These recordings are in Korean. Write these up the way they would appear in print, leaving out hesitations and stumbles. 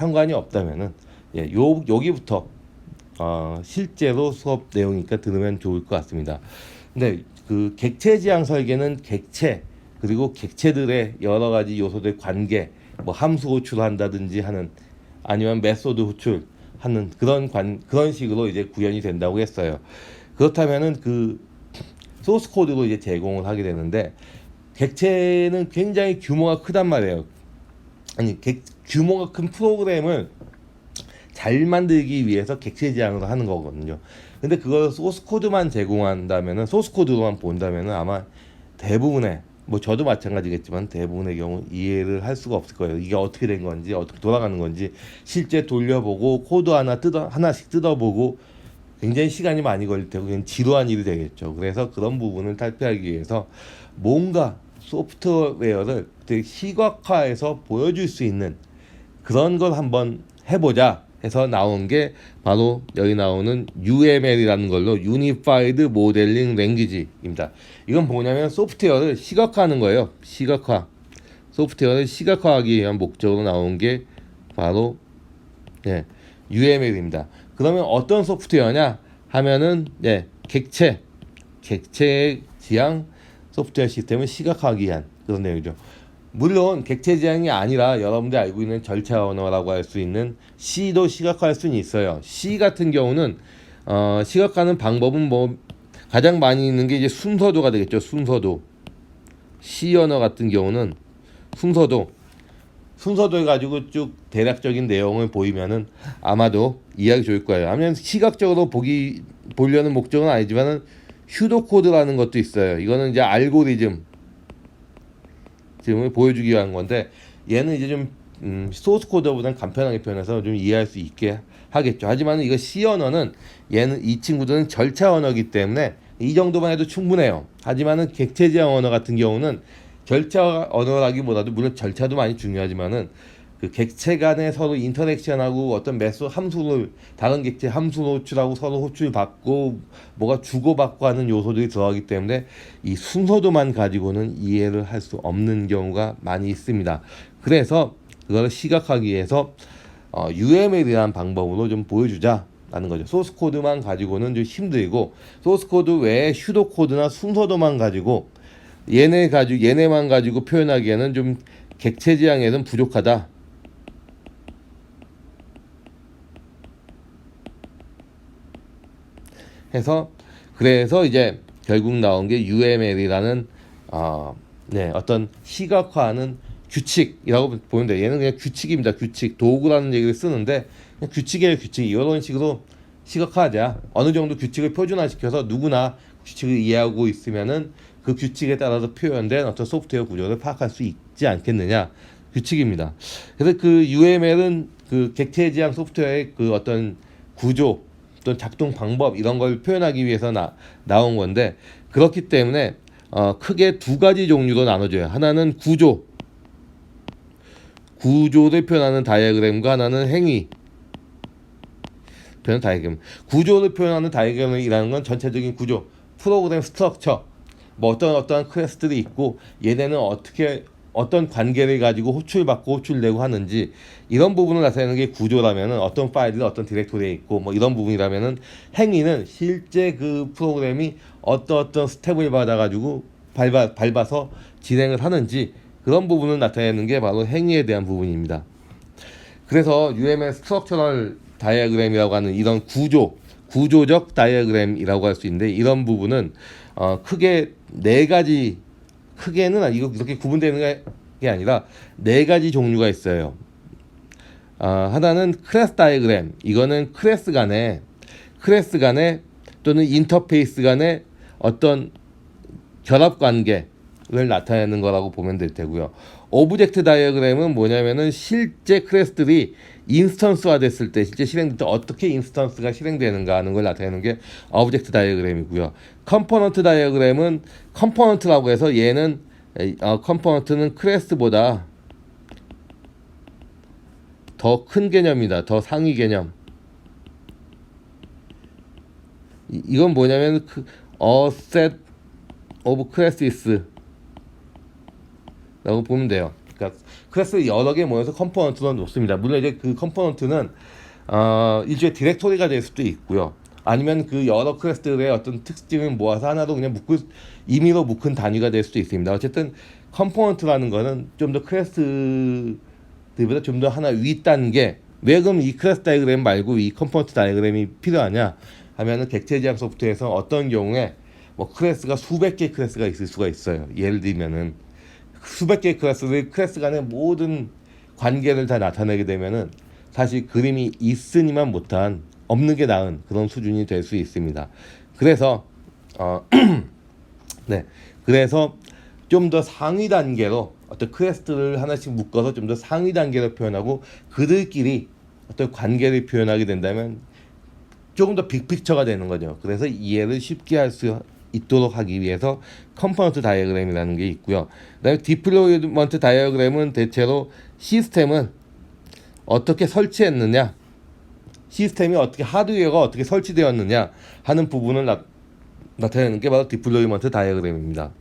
상관이 없다면은 여기부터 실제로 수업 내용이니까 들으면 좋을 것 같습니다. 근데 그 객체 지향 설계는 객체 그리고 객체들의 여러 가지 요소들 관계, 뭐 함수 호출한다든지 하는 아니면 메소드 호출하는 그런 식으로 이제 구현이 된다고 했어요. 그렇다면은 그 소스 코드로 이제 제공을 하게 되는데 객체는 굉장히 규모가 크단 말이에요. 아니 규모가 큰 프로그램을 잘 만들기 위해서 객체 지향으로 하는 거거든요. 근데 그걸 소스 코드만 제공한다면은 소스 코드로만 본다면은 아마 대부분의 뭐 저도 마찬가지겠지만 대부분의 경우 이해를 할 수가 없을 거예요. 이게 어떻게 된 건지 어떻게 돌아가는 건지 실제 돌려보고 코드 하나씩 뜯어보고 굉장히 시간이 많이 걸릴 테고 그냥 지루한 일이 되겠죠. 그래서 그런 부분을 탈피하기 위해서 뭔가 소프트웨어를 되게 시각화해서 보여줄 수 있는 그런 걸 한번 해보자 해서 나온 게 바로 여기 나오는 UML이라는 걸로 Unified Modeling Language입니다. 이건 뭐냐면 소프트웨어를 시각화하는 거예요. 소프트웨어를 시각화하기 위한 목적으로 나온 게 바로 UML입니다. 그러면 어떤 소프트웨어냐 하면은 객체 지향 소프트웨어 시스템을 시각화하기 위한 그런 내용이죠. 물론 객체 지향이 아니라 여러분들 알고 있는 절차 언어라고 할 수 있는 C도 시각화할 수는 있어요. C 같은 경우는 시각화하는 방법은 뭐 가장 많이 있는 게 이제 순서도가 되겠죠. 순서도. C 언어 같은 경우는 순서도 해가지고 쭉 대략적인 내용을 보이면은 아마도 이해하기 좋을 거예요. 아니면 시각적으로 보려는 목적은 아니지만은 슈도 코드라는 것도 있어요. 이거는 이제 알고리즘을 보여주기 위한 건데 얘는 이제 좀 소스 코드보다는 간편하게 표현해서 좀 이해할 수 있게 하겠죠. 하지만 이거 C 언어는 이 친구들은 절차 언어이기 때문에 이 정도만 해도 충분해요. 하지만은 객체 지향 언어 같은 경우는 절차 언어라기보다도 물론 절차도 많이 중요하지만은 그 객체 간에 서로 인터랙션하고 어떤 함수를 다른 객체 함수 호출하고 서로 호출받고 뭐가 주고받고 하는 요소들이 들어가기 때문에 이 순서도만 가지고는 이해를 할 수 없는 경우가 많이 있습니다. 그래서 그걸 시각하기 위해서 UML이라는 방법으로 좀 보여주자라는 거죠. 소스 코드만 가지고는 좀 힘들고 소스 코드 외에 슈도 코드나 순서도만 가지고 얘네만 가지고 표현하기에는 좀 객체 지향에는 부족하다. 그래서 이제 결국 나온 게 UML이라는 어떤 시각화하는 규칙이라고 보면 돼요. 얘는 그냥 규칙입니다. 규칙, 도구라는 얘기를 쓰는데 그냥 규칙이에요. 규칙. 이런 식으로 시각화하자. 어느 정도 규칙을 표준화시켜서 누구나 규칙을 이해하고 있으면은 그 규칙에 따라서 표현된 어떤 소프트웨어 구조를 파악할 수 있지 않겠느냐. 규칙입니다. 그래서 그 UML은 그 객체 지향 소프트웨어의 그 어떤 구조 또 작동 방법 이런 걸 표현하기 위해서 나온 건데 그렇기 때문에 크게 두 가지 종류로 나눠져요. 하나는 구조를 표현하는 다이어그램과 하나는 행위 표현 다이어그램. 구조를 표현하는 다이어그램이라는 건 전체적인 구조, 프로그램 스트럭처, 뭐 어떠한 클래스들이 있고 얘네는 어떤 관계를 가지고 호출받고 호출되고 하는지 이런 부분을 나타내는 게 구조라면은 어떤 파일이 어떤 디렉토리에 있고 뭐 이런 부분이라면은 행위는 실제 그 프로그램이 어떤 스텝을 받아가지고 밟아서 진행을 하는지 그런 부분을 나타내는 게 바로 행위에 대한 부분입니다. 그래서 UML 스트럭처럴 다이어그램이라고 하는 이런 구조적 다이어그램이라고 할 수 있는데 이런 부분은 크게 네 가지 크게는 이거 이렇게 구분되는 게 아니라 네 가지 종류가 있어요. 하나는 클래스 다이어그램. 이거는 클래스 간에 또는 인터페이스 간에 어떤 결합 관계를 나타내는 거라고 보면 될 테고요. 오브젝트 다이어그램은 뭐냐면은 실제 클래스들이 인스턴스화 됐을 때 실제 실행될 때 어떻게 인스턴스가 실행되는가 하는 걸 나타내는 게 오브젝트 다이어그램이고요. 컴포넌트 다이어그램은 컴포넌트라고 해서 얘는 컴포넌트는 클래스보다 더 큰 개념이다. 더 상위 개념. 이건 뭐냐면 set of classes 라고 보면 돼요. 그러니까 클래스를 여러 개 모여서 컴포넌트로 놓습니다. 물론 이제 그 컴포넌트는 일종의 디렉토리가 될 수도 있고요. 아니면 그 여러 클래스들의 어떤 특징을 모아서 하나로 그냥 임의로 묶은 단위가 될 수도 있습니다. 어쨌든 컴포넌트라는 거는 좀 더 클래스들보다 좀 더 하나 윗단계. 왜 그럼 이 클래스 다이그램 말고 이 컴포넌트 다이그램이 필요하냐 하면은 객체 지향 소프트에서 어떤 경우에 뭐 클래스가 수백 개 클래스가 있을 수가 있어요. 예를 들면은 수백 개의 클래스 간의 모든 관계를 다 나타내게 되면은 사실 그림이 있으니만 못한 없는 게 나은 그런 수준이 될 수 있습니다. 그래서 네, 그래서 좀 더 상위 단계로 어떤 클래스들을 하나씩 묶어서 좀 더 상위 단계로 표현하고 그들끼리 어떤 관계를 표현하게 된다면 조금 더 빅픽처가 되는 거죠. 그래서 이해를 쉽게 할 수 있도록 하기 위해서 컴포넌트 다이어그램이라는 게 있고요. 그다음에 디플로이먼트 다이어그램은 대체로 시스템은 어떻게 설치했느냐, 시스템이 어떻게 하드웨어가 어떻게 설치되었느냐 하는 부분을 나타내는 게 바로 디플로이먼트 다이어그램입니다.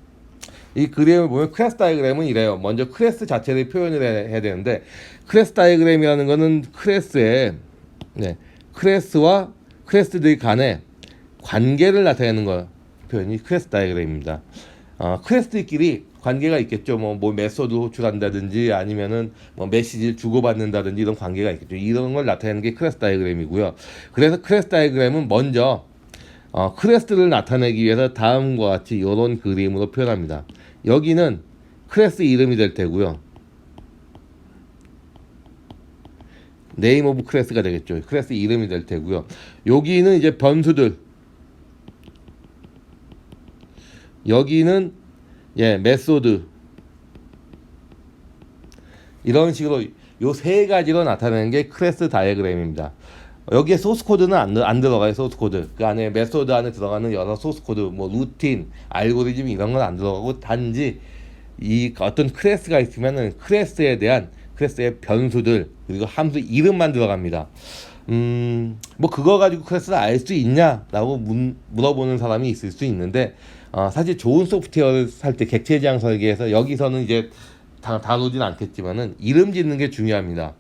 이 그림을 보면 클래스 다이어그램은 이래요. 먼저 클래스 자체를 표현을 해야 되는데 클래스 다이어그램이라는 거는 클래스와 클래스들 간의 관계를 나타내는 거 표현이 클래스 다이어그램입니다. 클래스들끼리 관계가 있겠죠. 뭐 메소드 호출한다든지 아니면은 뭐 메시지를 주고받는다든지 이런 관계가 있겠죠. 이런 걸 나타내는 게 클래스 다이어그램이고요. 그래서 클래스 다이어그램은 먼저 클래스를 나타내기 위해서 다음과 같이 이런 그림으로 표현합니다. 여기는 클래스 이름이 될 테고요. 네임 오브 클래스가 되겠죠. 클래스 이름이 될 테고요. 여기는 이제 변수들. 여기는 메소드. 이런 식으로 요 세 가지로 나타내는 게 클래스 다이어그램입니다. 여기에 소스 코드는 안 들어가요. 소스 코드. 그 안에 메소드 안에 들어가는 여러 소스 코드, 뭐 루틴, 알고리즘 이런 건 안 들어가고 단지 이 어떤 클래스가 있으면은 클래스에 대한 클래스의 변수들 그리고 함수 이름만 들어갑니다. 뭐 그거 가지고 클래스를 알 수 있냐라고 물어보는 사람이 있을 수 있는데 사실 좋은 소프트웨어를 살 때 객체 지향 설계에서 여기서는 이제 다루진 않겠지만은 이름 짓는 게 중요합니다.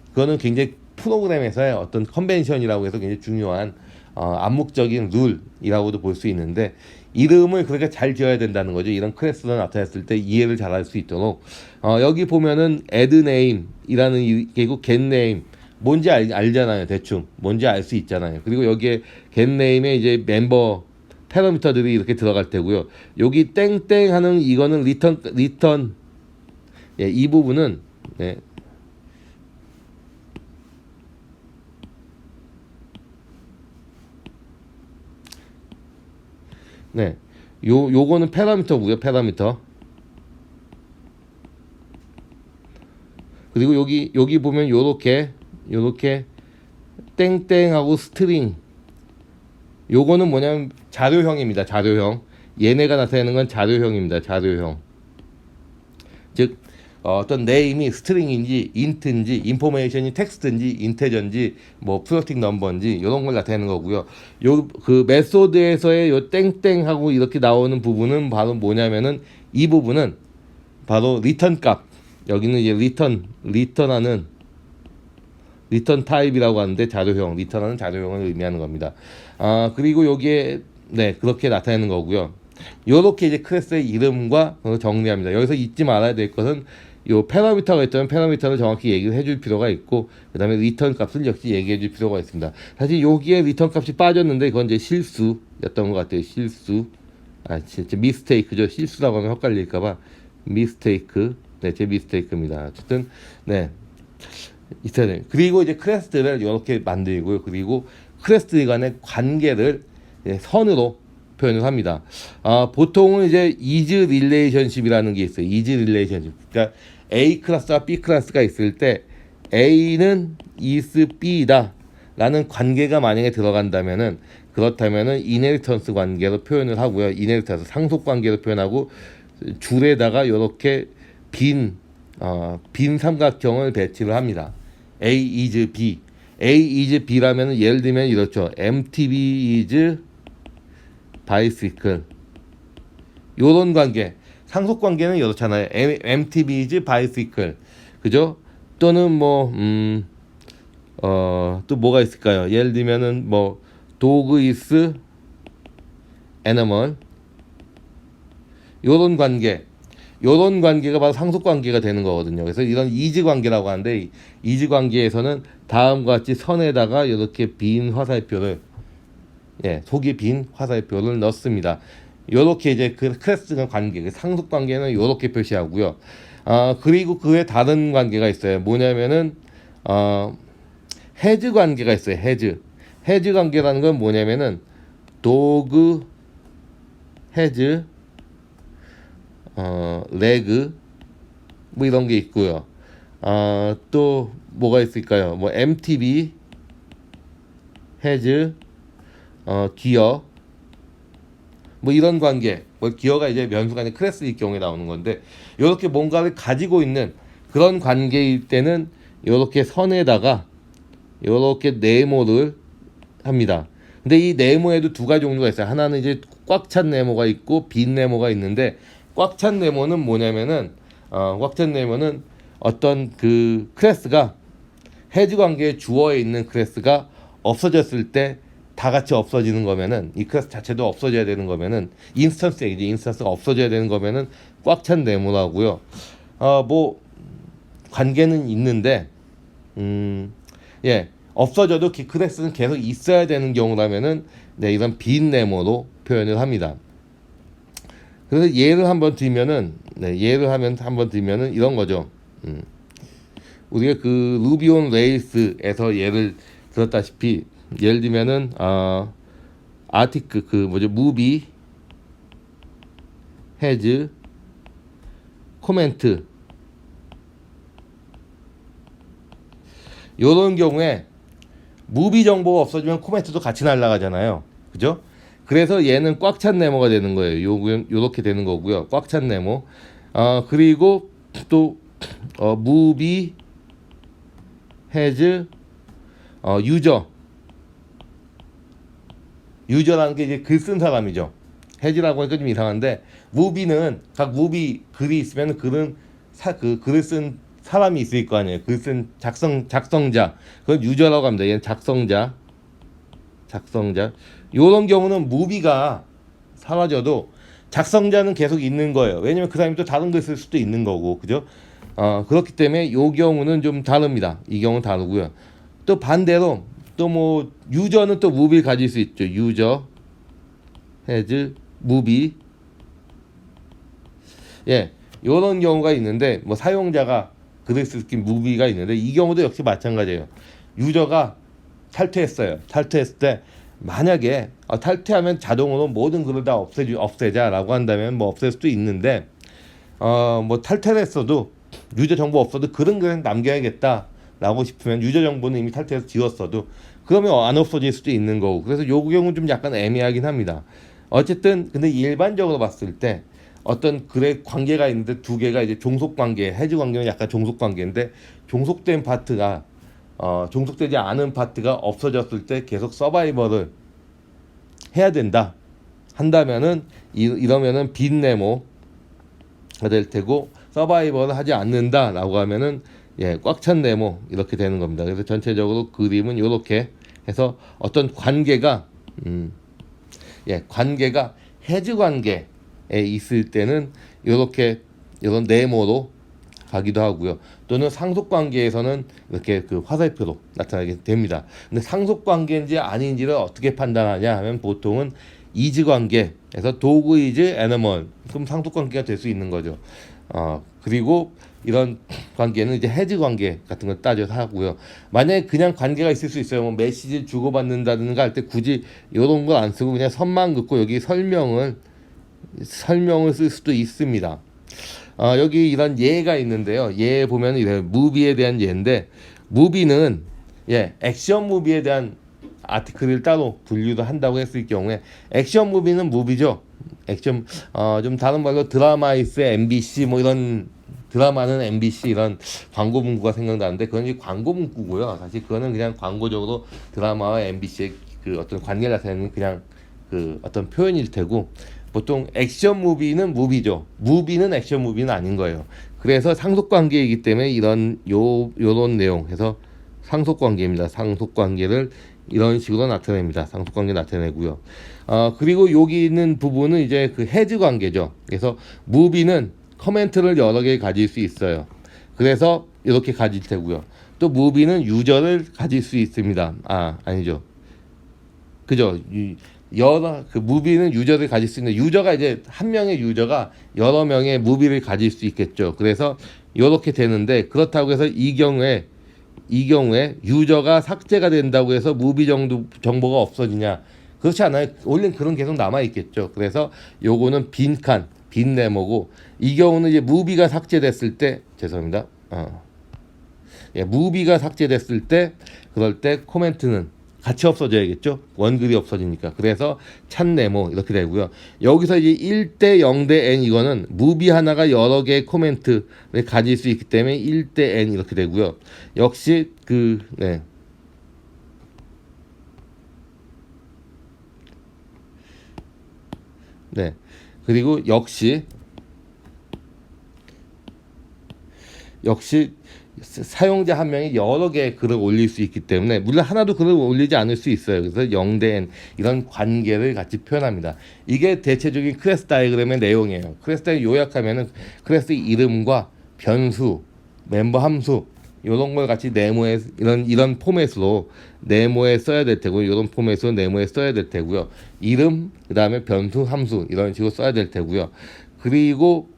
그거는 굉장히 프로그램에서의 어떤 컨벤션이라고 해서 굉장히 중요한 암묵적인 룰이라고도 볼 수 있는데 이름을 그렇게 잘 지어야 된다는 거죠. 이런 클래스가 나타났을 때 이해를 잘할 수 있도록 여기 보면은 add name이라는 게고 get name 뭔지 알잖아요. 대충 뭔지 알 수 있잖아요. 그리고 여기에 get name에 이제 멤버 패러미터들이 이렇게 들어갈 테고요. 여기 땡땡 하는 이거는 리턴 이 부분은 요거는 패러미터고요. 패러미터. 그리고 여기 보면 요렇게 땡땡하고 스트링. 요거는 뭐냐면 자료형입니다. 자료형. 얘네가 나타내는 건 자료형입니다. 자료형. 즉 어떤 네임이 스트링인지 인트인지 인포메이션이 텍스트인지 인테저인지 뭐 플로팅 넘버인지 이런 걸 나타내는 거고요. 요 그 메소드에서의 요 땡땡하고 이렇게 나오는 부분은 바로 뭐냐면은 이 부분은 바로 리턴 값. 여기는 이제 리턴하는 리턴 타입이라고 하는데 리턴하는 자료형을 의미하는 겁니다. 그리고 여기에 그렇게 나타내는 거고요. 요렇게 이제 클래스의 이름과 정리합니다. 여기서 잊지 말아야 될 것은 요 패러미터가 있다면 패러미터를 정확히 얘기를 해줄 필요가 있고 그 다음에 리턴 값을 역시 얘기해 줄 필요가 있습니다. 사실 여기에 리턴 값이 빠졌는데 그건 이제 실수였던 것 같아요. 실수. 진짜 미스테이크죠. 실수라고 하면 헷갈릴까봐 미스테이크. 제 미스테이크입니다. 어쨌든 있어야 돼요. 그리고 이제 클래스들을 이렇게 만들고요. 그리고 클래스들 간의 관계를 선으로 표현을 합니다. 보통은 이제 is relationship이라는 게 있어요. is relationship. 그러니까 A 클래스와 B 클래스가 있을 때 A는 is B다 라는 관계가 만약에 들어간다면은 그렇다면은 inheritance 관계로 표현을 하고요. inheritance 상속 관계로 표현하고 줄에다가 이렇게 빈 삼각형을 배치를 합니다. A is B. A is B라면은 예를 들면 이렇죠. MTB is 바이시클 요런 관계 상속 관계는 이렇잖아요. MTB's bicycle, 그죠? 또는 뭐 또 뭐가 있을까요? 예를 들면은 뭐 dog is animal, 요런 관계가 바로 상속 관계가 되는 거거든요. 그래서 이런 이지 관계라고 하는데, 이지 관계에서는 다음과 같이 선에다가 이렇게 빈 화살표를, 속이 빈 화살표를 넣습니다. 요렇게 이제 그 클래스 관계, 그 상속 관계는 요렇게 표시하고요. 그리고 그 외에 다른 관계가 있어요. 뭐냐면은 해즈 관계가 있어요. 해즈 관계라는 건 뭐냐면은 도그 해즈 레그 뭐 이런 게 있고요. 또 뭐가 있을까요? 뭐 MTB 해즈 기어, 뭐 이런 관계, 뭐 기어가 이제 면수관의 클래스일 경우에 나오는 건데, 이렇게 뭔가를 가지고 있는 그런 관계일 때는 이렇게 선에다가 이렇게 네모를 합니다. 근데 이 네모에도 두 가지 종류가 있어요. 하나는 이제 꽉 찬 네모가 있고 빈 네모가 있는데, 꽉 찬 네모는 뭐냐면은 꽉 찬 네모는 어떤 그 클래스가 해지 관계에 주어에 있는 클래스가 없어졌을 때 다 같이 없어지는 거면은, 이 클래스 자체도 없어져야 되는 거면은, 인스턴스가 없어져야 되는 거면은 꽉 찬 네모라고요. 뭐 관계는 있는데 없어져도 그 클래스는 계속 있어야 되는 경우라면은 이런 빈 네모로 표현을 합니다. 그래서 예를 한번 들면은 이런 거죠. 우리가 그 루비 온 레일스에서 예를 들었다시피, 예를 들면은 아티클 무비 해즈 코멘트, 요런 경우에 무비 정보가 없어지면 코멘트도 같이 날아가잖아요. 그죠? 그래서 얘는 꽉 찬 네모가 되는 거예요. 요렇게 되는 거고요. 꽉 찬 네모. 그리고 또 무비 해즈 유저라는 게 이제 글 쓴 사람이죠. 해지라고 하니까 좀 이상한데, 무비는 각 무비 글이 있으면 글은 글을 쓴 사람이 있을 거 아니에요. 글 쓴 작성자, 그건 유저라고 합니다. 얘는 작성자. 요런 경우는 무비가 사라져도 작성자는 계속 있는 거예요. 왜냐면 그 사람이 또 다른 글 쓸 수도 있는 거고, 그죠? 그렇기 때문에 요 경우는 좀 다릅니다. 이 경우는 다르고요. 또 반대로 또 뭐 유저는 또 무비를 가질 수 있죠. 유저 해즈 무비, 요런 경우가 있는데, 뭐 사용자가 글을 쓰긴 무비가 있는데, 이 경우도 역시 마찬가지예요. 유저가 탈퇴했어요. 탈퇴했을 때 만약에 탈퇴하면 자동으로 모든 글을 다 없애자라고 한다면 뭐 없앨 수도 있는데, 뭐 탈퇴를 했어도 유저 정보 없어도 글은 그냥 남겨야겠다라고 싶으면, 유저 정보는 이미 탈퇴해서 지웠어도 그러면 안 없어질 수도 있는 거고, 그래서 요 경우는 좀 약간 애매하긴 합니다. 어쨌든 근데 일반적으로 봤을 때 어떤 글의 관계가 있는데 두 개가 이제 종속 관계, 해지 관계는 약간 종속 관계인데, 종속된 파트가 종속되지 않은 파트가 없어졌을 때 계속 서바이벌을 해야 된다 한다면은, 이러면은 빈 네모가 될 테고, 서바이벌을 하지 않는다라고 하면은 꽉 찬 네모 이렇게 되는 겁니다. 그래서 전체적으로 그림은 이렇게 해서 어떤 관계가 관계가 해지 관계에 있을 때는 이런 네모로 가기도 하고요. 또는 상속 관계에서는 이렇게 그 화살표로 나타나게 됩니다. 근데 상속 관계인지 아닌지를 어떻게 판단하냐 하면, 보통은 이즈 관계에서 도구 이즈 애니멀, 그럼 상속 관계가 될 수 있는 거죠. 그리고 이런 관계는 이제 해지 관계 같은 걸 따져서 하고요. 만약에 그냥 관계가 있을 수 있어요. 뭐 메시지를 주고받는다든가 할 때 굳이 이런 걸 안 쓰고 그냥 선만 긋고 여기 설명을 쓸 수도 있습니다. 여기 이런 예가 있는데요. 예 보면 이래 무비에 대한 예인데, 무비는 액션 무비에 대한 아티클을 따로 분류도 한다고 했을 경우에, 액션 무비는 무비죠. 액션 좀 다른 말로 드라마이스 MBC 뭐 이런, 드라마는 MBC 이런 광고 문구가 생각나는데, 그건 이제 광고 문구고요. 사실 그거는 그냥 광고적으로 드라마와 MBC의 그 어떤 관계 자체는 그냥 그 어떤 표현일 테고, 보통 액션 무비는 무비죠. 무비는 액션 무비는 아닌 거예요. 그래서 상속 관계이기 때문에 이런 요런 내용 해서 상속 관계입니다. 상속 관계를 이런 식으로 나타냅니다. 상속 관계 나타내고요. 그리고 여기 있는 부분은 이제 그 해즈 관계죠. 그래서 무비는 커멘트를 여러 개 가질 수 있어요. 그래서 이렇게 가질 테고요. 또 무비는 유저를 가질 수 있습니다. 아니죠. 그죠? 여러 그 무비는 유저를 가질 수 있는 유저가 이제 한 명의 유저가 여러 명의 무비를 가질 수 있겠죠. 그래서 이렇게 되는데 그렇다고 해서 이 경우에 유저가 삭제가 된다고 해서 무비 정보가 없어지냐? 그렇지 않아요. 원래 그런 계속 남아 있겠죠. 그래서 요거는 빈 네모고 이 경우는 이제 무비가 삭제됐을 때 죄송합니다. 무비가 삭제됐을 때 그럴 때 코멘트는 같이 없어져야겠죠. 원글이 없어지니까. 그래서 찬 네모 이렇게 되고요. 여기서 이제 1대 0대 n 이거는 무비 하나가 여러 개의 코멘트를 가질 수 있기 때문에 1대 n 이렇게 되고요. 역시 그리고 역시 사용자 한 명이 여러 개의 글을 올릴 수 있기 때문에 물론 하나도 글을 올리지 않을 수 있어요. 그래서 0대 n 이런 관계를 같이 표현합니다. 이게 대체적인 클래스 다이그램의 내용이에요. 클래스 다이그램 요약하면은 클래스 이름과 변수, 멤버 함수 이런 걸 같이 네모에 이런 포맷으로 네모에 써야 될 테고 이런 포맷으로 네모에 써야 될 테고요. 이름 그다음에 변수, 함수 이런 식으로 써야 될 테고요. 그리고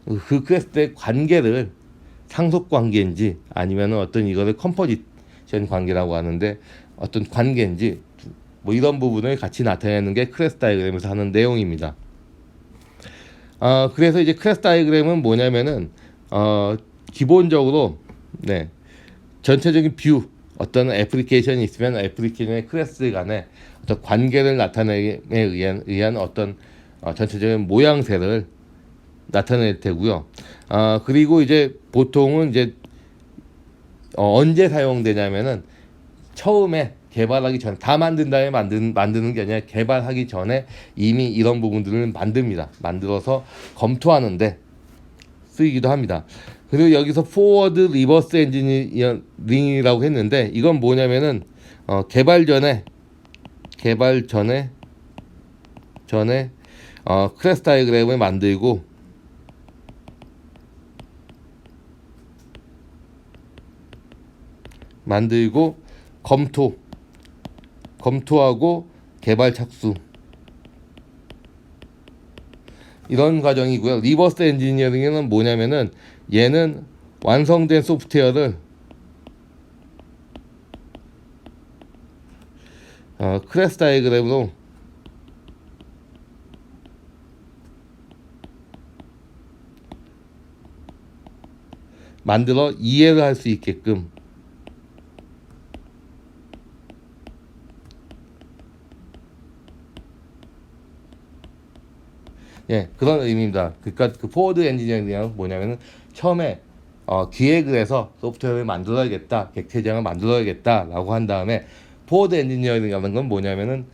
그 클래스의 관계를 상속 관계인지 아니면 어떤 이거를 컴포지션 관계라고 하는데 어떤 관계인지 뭐 이런 부분을 같이 나타내는 게 클래스 다이그램에서 하는 내용입니다. 그래서 이제 클래스 다이그램은 뭐냐면은 기본적으로 전체적인 뷰 어떤 애플리케이션이 있으면 애플리케이션의 클래스 간의 어떤 관계를 나타내에 의한 어떤 전체적인 모양새를 나타낼 테고요. 그리고 이제 보통은 이제 언제 사용되냐면은 처음에 개발하기 전 다 만든 다음에 만드는 게 아니라 개발하기 전에 이미 이런 부분들을 만들어서 검토하는데 쓰이기도 합니다. 그리고 여기서 포워드 리버스 엔지니어링이라고 했는데 이건 뭐냐면은 개발 전에 클래스 다이그램을 만들고 검토하고 개발 착수 이런 과정이고요. 리버스 엔지니어링은 뭐냐면은 얘는 완성된 소프트웨어를 클래스 다이그램으로 만들어 이해를 할 수 있게끔 그런 의미입니다. 그러니까 그 포워드 엔지니어링은 뭐냐면은 처음에 기획을 해서 소프트웨어를 만들어야겠다, 객체지향을 만들어야겠다라고 한 다음에 포워드 엔지니어링이라는 건 뭐냐면은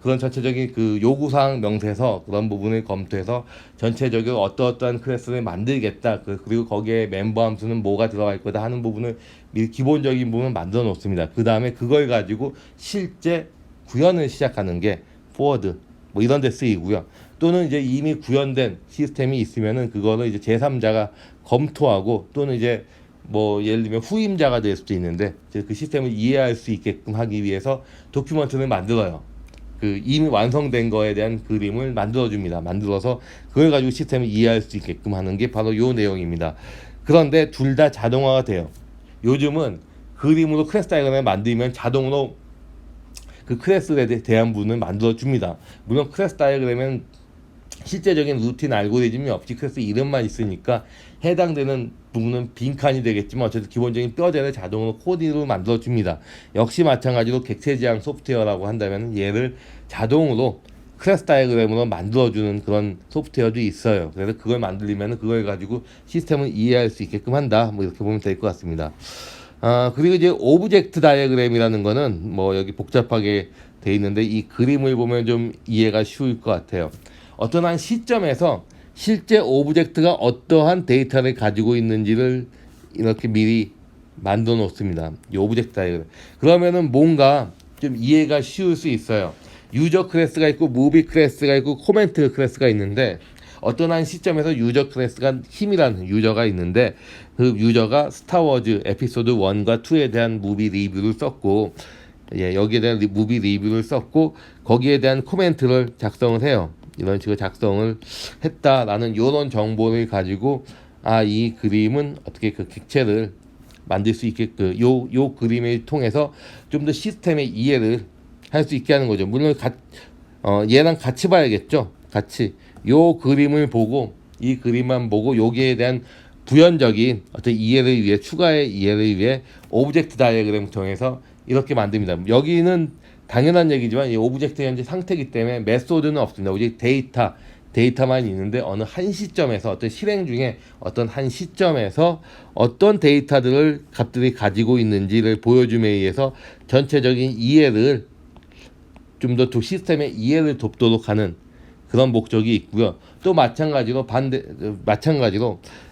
그런 전체적인 그 요구사항 명세서 그런 부분을 검토해서 전체적으로 어떠한 클래스를 만들겠다. 그리고 거기에 멤버 함수는 뭐가 들어갈 거다 하는 부분을 기본적인 부분을 만들어 놓습니다. 그 다음에 그걸 가지고 실제 구현을 시작하는 게 포워드 뭐 이런 데 쓰이고요. 또는 이제 이미 구현된 시스템이 있으면은 그거를 이제 제3자가 검토하고 또는 이제 뭐 예를 들면 후임자가 될 수도 있는데 그 시스템을 이해할 수 있게끔 하기 위해서 도큐먼트를 만들어요. 그 이미 완성된 거에 대한 그림을 만들어줍니다. 만들어서 그걸 가지고 시스템을 이해할 수 있게끔 하는 게 바로 요 내용입니다. 그런데 둘 다 자동화가 돼요. 요즘은 그림으로 클래스 다이그램을 만들면 자동으로 그 클래스에 대한 부분을 만들어줍니다. 물론 클래스 다이그램은 실제적인 루틴 알고리즘이 없이 클래스 이름만 있으니까 해당되는 부분은 빈칸이 되겠지만 어쨌든 기본적인 뼈대를 자동으로 코딩으로 만들어줍니다. 역시 마찬가지로 객체지향 소프트웨어라고 한다면 얘를 자동으로 클래스 다이그램으로 만들어주는 그런 소프트웨어도 있어요. 그래서 그걸 만들려면 그걸 가지고 시스템을 이해할 수 있게끔 한다. 뭐 이렇게 보면 될 것 같습니다. 그리고 이제 오브젝트 다이어그램이라는 거는 뭐 여기 복잡하게 돼 있는데 이 그림을 보면 좀 이해가 쉬울 것 같아요. 어떤 한 시점에서 실제 오브젝트가 어떠한 데이터를 가지고 있는지를 이렇게 미리 만들어 놓습니다. 이 오브젝트 다이어그램. 그러면은 뭔가 좀 이해가 쉬울 수 있어요. 유저 클래스가 있고 무비 클래스가 있고 코멘트 클래스가 있는데 어떤 한 시점에서 유저 클래스가 힘이라는 유저가 있는데 그 유저가 스타워즈 에피소드 1과 2에 대한 무비 리뷰를 썼고 여기에 대한 무비 리뷰를 썼고 거기에 대한 코멘트를 작성을 해요. 이런 식으로 작성을 했다라는 이런 정보를 가지고 이 그림은 어떻게 그 객체를 만들 수 있게 요 그림을 통해서 좀 더 시스템의 이해를 할 수 있게 하는 거죠. 물론 얘랑 같이 봐야겠죠. 같이 요 그림을 보고 이 그림만 보고 여기에 대한 부연적인 어떤 이해를 위해 추가의 이해를 위해 오브젝트 다이어그램을 통해서 이렇게 만듭니다. 여기는 당연한 얘기지만 이 오브젝트 현재 상태이기 때문에 메소드는 없습니다. 오직 데이터만 있는데 어느 한 시점에서 어떤 실행 중에 어떤 한 시점에서 어떤 데이터들을 값들이 가지고 있는지를 보여줌에 의해서 전체적인 이해를 좀 더 시스템의 이해를 돕도록 하는 그런 목적이 있고요. 또 마찬가지로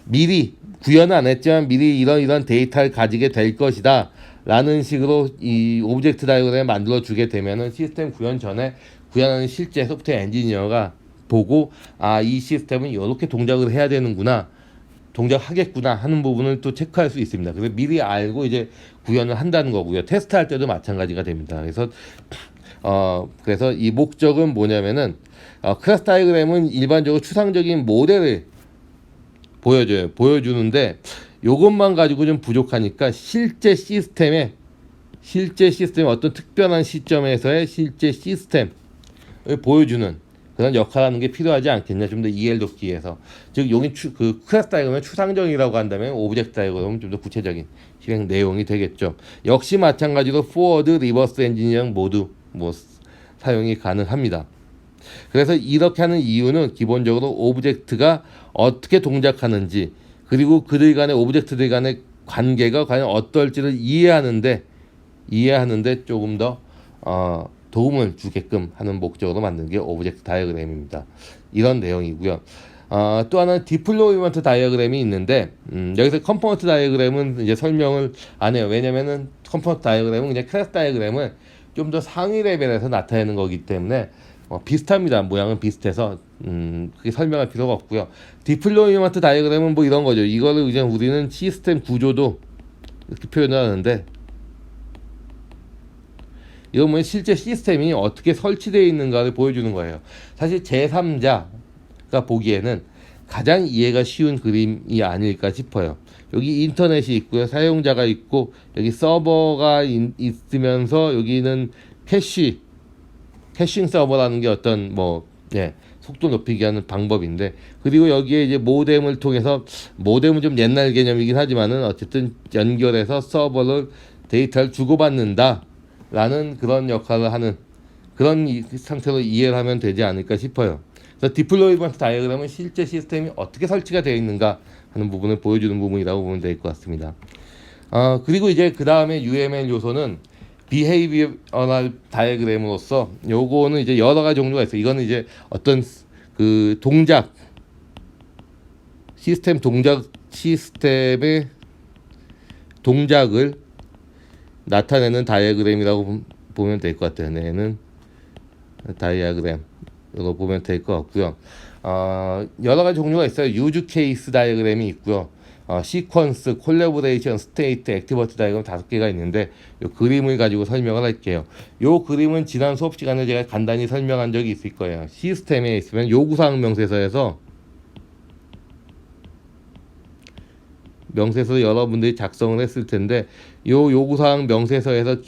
미리 구현은 안 했지만 미리 이런 데이터를 가지게 될 것이다 라는 식으로 이 오브젝트 다이어그램을 만들어 주게 되면은 시스템 구현 전에 구현하는 실제 소프트웨어 엔지니어가 보고 이 시스템은 이렇게 동작을 해야 되는구나, 동작하겠구나 하는 부분을 또 체크할 수 있습니다. 그래서 미리 알고 이제 구현을 한다는 거고요. 테스트할 때도 마찬가지가 됩니다. 그래서 이 목적은 뭐냐면은 클래스 다이어그램은 일반적으로 추상적인 모델을 보여주는데 요것만 가지고 좀 부족하니까 실제 시스템의 어떤 특별한 시점에서의 실제 시스템을 보여주는 그런 역할을 하는 게 필요하지 않겠냐, 좀 더 이해를 돕기 위해서. 즉 여기 그 클래스 다이어그램을 추상적이라고 한다면 오브젝트 다이어그램은 좀 더 구체적인 실행 내용이 되겠죠. 역시 마찬가지로 포워드, 리버스 엔지니어링 모두 사용이 가능합니다. 그래서 이렇게 하는 이유는 기본적으로 오브젝트가 어떻게 동작하는지 그리고 그들 간의 오브젝트들 간의 관계가 과연 어떨지를 이해하는데 조금 더 도움을 주게끔 하는 목적으로 만든 게 오브젝트 다이어그램입니다. 이런 내용이고요. 또 하나는 디플로이먼트 다이어그램이 있는데 여기서 컴포넌트 다이어그램은 이제 설명을 안 해요. 왜냐면은 컴포넌트 다이어그램은 그냥 클래스 다이어그램을 좀 더 상위 레벨에서 나타내는 거기 때문에 비슷합니다. 모양은 비슷해서 그게 설명할 필요가 없고요. 디플로이먼트 다이어그램은 뭐 이런 거죠. 이거를 이제 우리는 시스템 구조도 이렇게 표현을 하는데 이건 뭐 실제 시스템이 어떻게 설치되어 있는가를 보여주는 거예요. 사실 제3자가 보기에는 가장 이해가 쉬운 그림이 아닐까 싶어요. 여기 인터넷이 있고요. 사용자가 있고 여기 서버가 있으면서 여기는 캐싱 서버라는 게 어떤 속도 높이기 하는 방법인데, 그리고 여기에 이제 모뎀을 통해서, 모뎀은 좀 옛날 개념이긴 하지만은 어쨌든 연결해서 서버를 데이터를 주고받는다 라는 그런 역할을 하는 그런 상태로 이해를 하면 되지 않을까 싶어요. 그래서 디플로이먼트 다이어그램은 실제 시스템이 어떻게 설치가 되어 있는가 하는 부분을 보여주는 부분이라고 보면 될 것 같습니다. 그리고 이제 그 다음에 UML 요소는 비헤이비어럴 다이어그램으로서 요거는 이제 여러 가지 종류가 있어요. 이거는 이제 어떤 그 시스템의 동작을 나타내는 다이어그램이라고 보면 될 것 같아요. 얘는 다이어그램으로 보면 될 것 같고요. 여러 가지 종류가 있어요. 유즈 케이스 다이어그램이 있고요. 시퀀스, 콜래보레이션, 스테이트, 액티버티 다이어그램 5개가 있는데 요 그림을 가지고 설명을 할게요. 요 그림은 지난 수업 시간에 제가 간단히 설명한 적이 있을 거예요. 시스템에 있으면 요구사항 명세서에서 여러분들이 작성을 했을 텐데 요 요구사항 명세서에서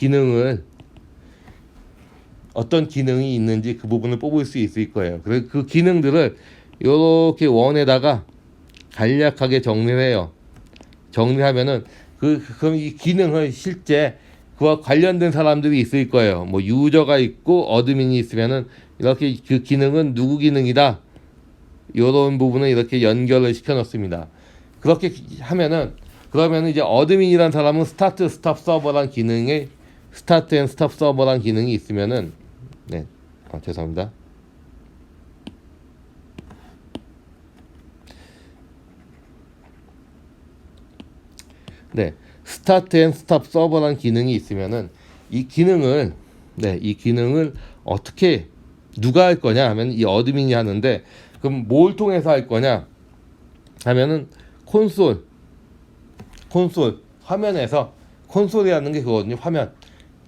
어떤 기능이 있는지 그 부분을 뽑을 수 있을 거예요. 그래서 그 기능들을 요렇게 원에다가 간략하게 정리를 해요. 정리하면은 그럼 이 기능을 실제 그와 관련된 사람들이 있을 거예요. 뭐 유저가 있고 어드민이 있으면은 이렇게 그 기능은 누구 기능이다. 이런 부분을 이렇게 연결을 시켜 놓습니다. 그렇게 하면은 그러면은 이제 어드민이란 사람은 스타트 스톱 서버란 기능이 있으면은 죄송합니다. 네, 스타트 앤 스탑 서버라는 기능이 있으면은 이 기능을 어떻게 누가 할 거냐 하면 이 어드민이 하는데, 그럼 뭘 통해서 할 거냐 하면은 콘솔 화면에서, 콘솔이라는 게 그거거든요. 화면,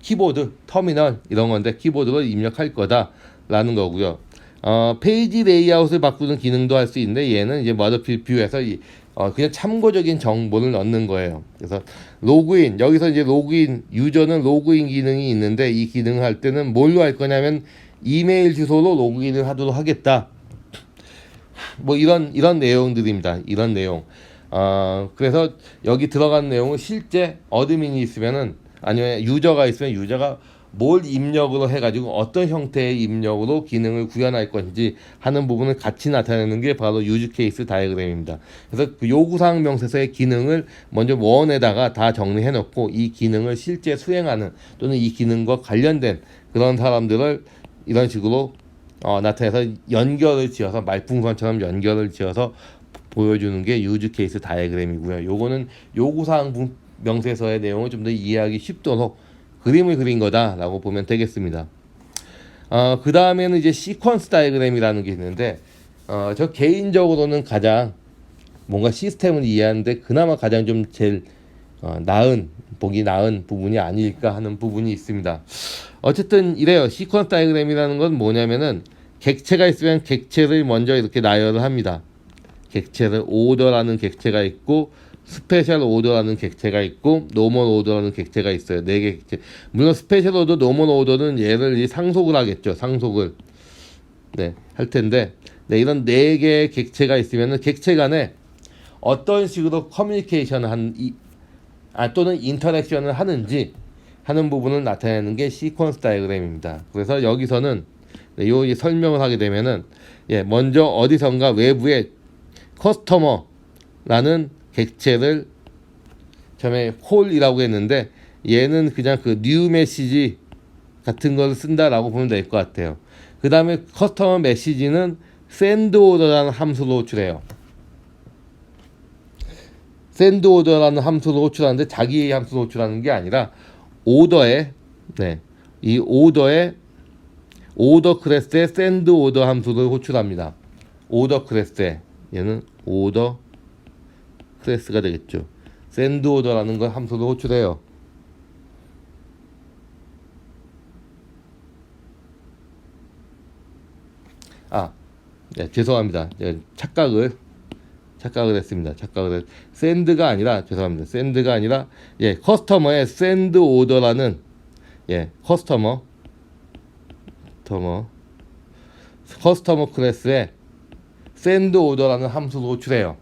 키보드, 터미널 이런 건데 키보드로 입력할 거다라는 거고요. 페이지 레이아웃을 바꾸는 기능도 할 수 있는데, 얘는 이제 머더 뷰에서 그냥 참고적인 정보를 넣는 거예요. 그래서 로그인, 여기서 이제 유저는 로그인 기능이 있는데, 이 기능을 할 때는 뭘로 할 거냐면 이메일 주소로 로그인을 하도록 하겠다. 뭐 이런 내용들입니다. 이런 내용. 그래서 여기 들어간 내용은 실제 어드민이 있으면은, 아니면 유저가 있으면 유저가 뭘 입력으로 해가지고 어떤 형태의 입력으로 기능을 구현할 건지 하는 부분을 같이 나타내는 게 바로 유즈 케이스 다이어그램입니다. 그래서 그 요구사항 명세서의 기능을 먼저 원에다가 다 정리해 놓고, 이 기능을 실제 수행하는 또는 이 기능과 관련된 그런 사람들을 이런 식으로 나타내서 연결을 지어서, 말풍선처럼 연결을 지어서 보여주는 게 유즈 케이스 다이어그램이고요. 요거는 요구사항 명세서의 내용을 좀 더 이해하기 쉽도록 그림을 그린 거다라고 보면 되겠습니다. 그 다음에는 이제 시퀀스 다이어그램이라는 게 있는데, 저 개인적으로는 가장 뭔가 시스템을 이해하는데 그나마 가장 좀 제일 보기 나은 부분이 아닐까 하는 부분이 있습니다. 어쨌든 이래요. 시퀀스 다이어그램이라는 건 뭐냐면은, 객체가 있으면 객체를 먼저 이렇게 나열을 합니다. 객체를 오더라는 객체가 있고, 스페셜 오더라는 객체가 있고, 노멀 오더라는 객체가 있어요. 4개 객체. 물론 스페셜 오더, 노멀 오더는 얘를 상속을 하겠죠. 상속을 할 텐데, 이런 4개의 객체가 있으면은 객체 간에 어떤 식으로 커뮤니케이션을 또는 인터랙션을 하는지 하는 부분을 나타내는 게 시퀀스 다이어그램입니다. 그래서 여기서는 요 설명을 하게 되면은, 먼저 어디선가 외부에 커스터머라는 객체를 처음에 콜이라고 했는데, 얘는 그냥 그 뉴 메시지 같은 걸 쓴다라고 보면 될 것 같아요. 그 다음에 커스터머 메시지는 send order라는 함수로 호출해요. send order라는 함수로 호출하는데, 자기의 함수로 호출하는 게 아니라 이 오더 클래스의 send order 함수를 호출합니다. 오더 클래스에, 얘는 오더 클래스가 되겠죠. send order라는 걸 함수로 호출해요. 죄송합니다. 착각을 했습니다. send가 아니라, 죄송합니다. send가 아니라, 커스터머의 send order라는, 커스터머 클래스에 send order라는 함수로 호출해요.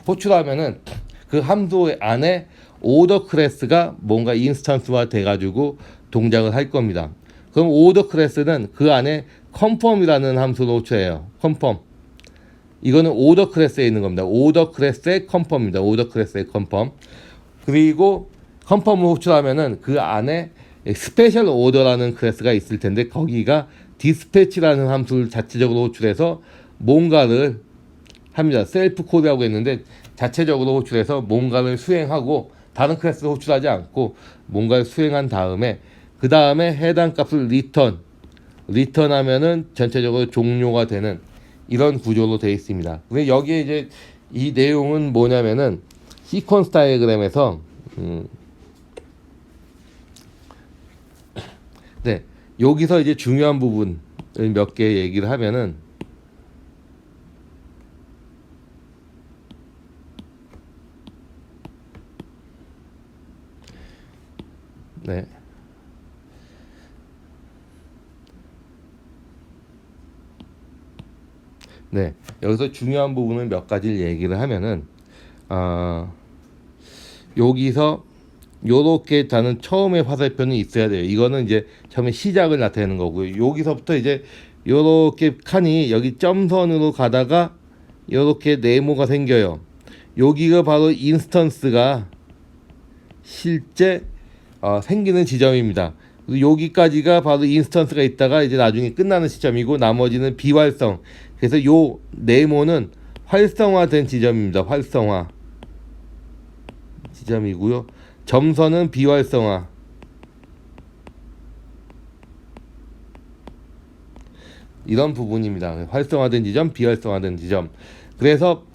호출하면은 그 함수 안에 오더 클래스가 뭔가 인스턴스화 돼가지고 동작을 할 겁니다. 그럼 오더 클래스는 그 안에 confirm이라는 함수로 호출해요. confirm. 이거는 오더 클래스에 있는 겁니다. 오더 클래스의 confirm입니다. 오더 클래스의 confirm. 그리고 confirm을 호출하면은 그 안에 스페셜 오더라는 클래스가 있을 텐데, 거기가 dispatch라는 함수를 자체적으로 호출해서 뭔가를 합니다. 셀프 코드라고 했는데, 자체적으로 호출해서 뭔가를 수행하고, 다른 클래스를 호출하지 않고 뭔가를 수행한 다음에, 그 다음에 해당 값을 리턴하면은 전체적으로 종료가 되는 이런 구조로 되어 있습니다. 근데 여기에 이제 이 내용은 뭐냐면은, 시퀀스 다이어그램에서 여기서 이제 중요한 부분을 몇 개 얘기를 하면은, 여기서 중요한 부분을 몇 가지를 얘기를 하면은, 여기서 요렇게 다는 처음에 화살표는 있어야 돼요. 이거는 이제 처음에 시작을 나타내는 거고요. 여기서부터 이제 요렇게 칸이 여기 점선으로 가다가 요렇게 네모가 생겨요. 여기가 바로 인스턴스가 실제 생기는 지점입니다. 여기까지가 바로 인스턴스가 있다가 이제 나중에 끝나는 시점이고, 나머지는 비활성. 그래서 요 네모는 활성화된 지점입니다. 활성화 지점이고요. 점선은 비활성화. 이런 부분입니다. 활성화된 지점, 비활성화된 지점. 그래서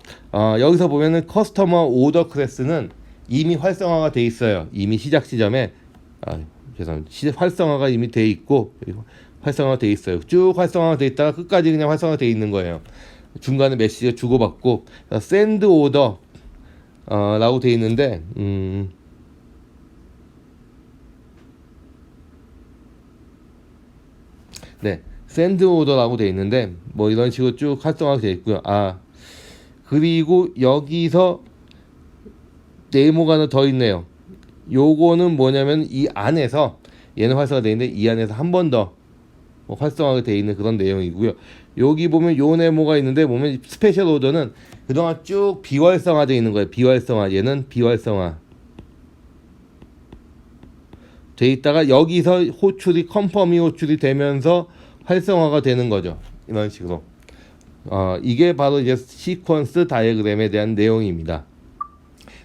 여기서 보면은 커스터머 오더 클래스는 이미 활성화가 돼 있어요. 이미 시작 지점에 죄송합니다. 활성화가 이미 돼 있고 활성화가 돼 있어요. 쭉 활성화가 돼 있다가 끝까지 그냥 활성화가 돼 있는 거예요. 중간에 메시지가 주고받고 샌드 오더 라고 돼 있는데 네, 샌드 오더라고 돼 있는데 뭐 이런 식으로 쭉 활성화가 돼 있고요. 그리고 여기서 네모가 하나 더 있네요. 요거는 뭐냐면 이 안에서 얘는 활성화가 돼 있는데 이 안에서 한 번 더 활성화가 돼 있는 그런 내용이고요. 여기 보면 요 네모가 있는데 보면 스페셜 오더는 그동안 쭉 비활성화 돼 있는 거예요. 비활성화. 얘는 비활성화 돼 있다가 여기서 호출이 컨펌이 호출이 되면서 활성화가 되는 거죠. 이런 식으로. 이게 바로 이제 시퀀스 다이어그램에 대한 내용입니다.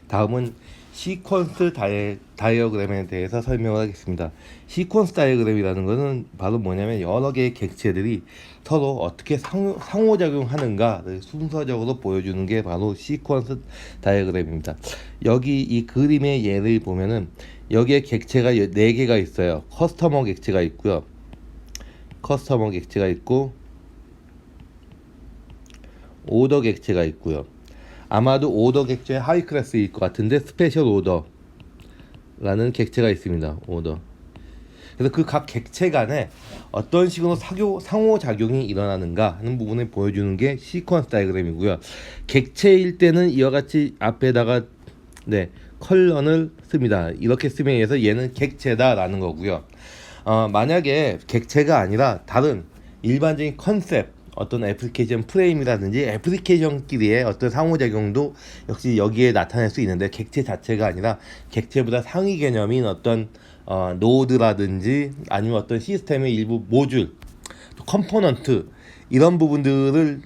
다음은 시퀀스 다이어그램에 대해서 설명을 하겠습니다. 시퀀스 다이어그램이라는 것은 바로 뭐냐면 여러 개의 객체들이 서로 어떻게 상호작용하는가를 순서적으로 보여주는 게 바로 시퀀스 다이어그램입니다. 여기 이 그림의 예를 보면은 여기에 객체가 4개가 있어요. 커스터머 객체가 있고요. 커스터머 객체가 있고 오더 객체가 있고요. 아마도 오더 객체의 하이 클래스일 것 같은데 스페셜 오더라는 객체가 있습니다. 오더. 그래서 그 각 객체 간에 어떤 식으로 상호작용이 일어나는가 하는 부분을 보여주는 게 시퀀스 다이어그램이고요. 객체일 때는 이와 같이 앞에다가 컬런을 씁니다. 이렇게 쓰면 해서 얘는 객체다라는 거고요. 만약에 객체가 아니라 다른 일반적인 컨셉 어떤 애플리케이션 프레임이라든지 애플리케이션끼리의 어떤 상호작용도 역시 여기에 나타낼 수 있는데 객체 자체가 아니라 객체보다 상위 개념인 어떤 노드라든지 아니면 어떤 시스템의 일부 모듈, 컴포넌트 이런 부분들을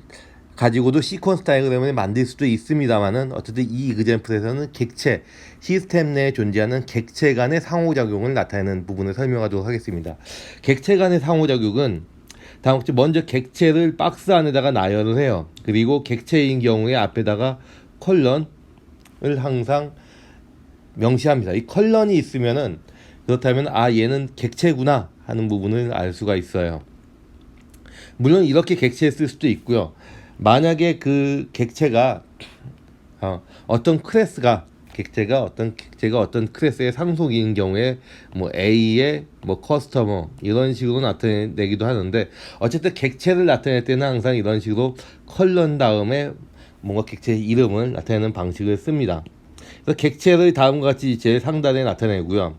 가지고도 시퀀스 다이어그램을 만들 수도 있습니다만은 어쨌든 이 이그젬플에서는 객체, 시스템 내에 존재하는 객체 간의 상호작용을 나타내는 부분을 설명하도록 하겠습니다. 객체 간의 상호작용은 다음같이 먼저 객체를 박스 안에다가 나열을 해요. 그리고 객체인 경우에 앞에다가 컬런을 항상 명시합니다. 이 컬런이 있으면은 그렇다면 얘는 객체구나 하는 부분을 알 수가 있어요. 물론 이렇게 객체에 쓸 수도 있고요. 만약에 그 객체가 어떤 객체가 어떤 클래스의 상속인 경우에 뭐 A의 뭐 커스터머 이런 식으로 나타내기도 하는데 어쨌든 객체를 나타낼 때는 항상 이런 식으로 컬런 다음에 뭔가 객체의 이름을 나타내는 방식을 씁니다. 그래서 객체를 다음과 같이 제일 상단에 나타내고요.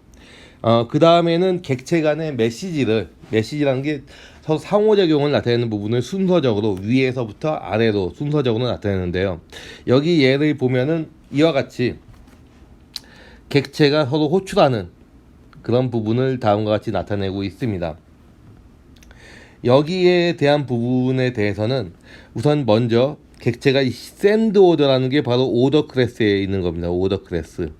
그 다음에는 객체 간의 메시지라는 게 서로 상호작용을 나타내는 부분을 순서적으로 위에서부터 아래로 순서적으로 나타내는데요. 여기 예를 보면은 이와 같이 객체가 서로 호출하는 그런 부분을 다음과 같이 나타내고 있습니다. 여기에 대한 부분에 대해서는 우선 먼저 객체가 샌드 오더라는 게 바로 오더 클래스에 있는 겁니다. 오더 클래스.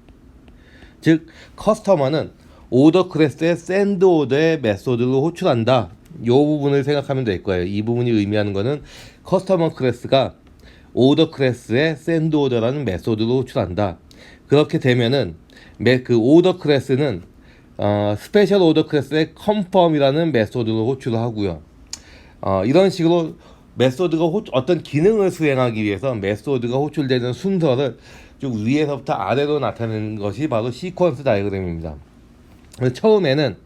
즉 커스터머는 오더 클래스의 샌드 오더의 메소드로 호출한다. 이 부분을 생각하면 될 거예요. 이 부분이 의미하는 거는 커스터머 클래스가 오더 클래스의 샌드 오더라는 메소드로 호출한다. 그렇게 되면은 그 오더 클래스는 스페셜 오더 클래스의 컨펌이라는 메소드로 호출을 하고요. 이런 식으로 메소드가 어떤 기능을 수행하기 위해서 메소드가 호출되는 순서를 쭉 위에서부터 아래로 나타내는 것이 바로 시퀀스 다이어그램입니다. 처음에는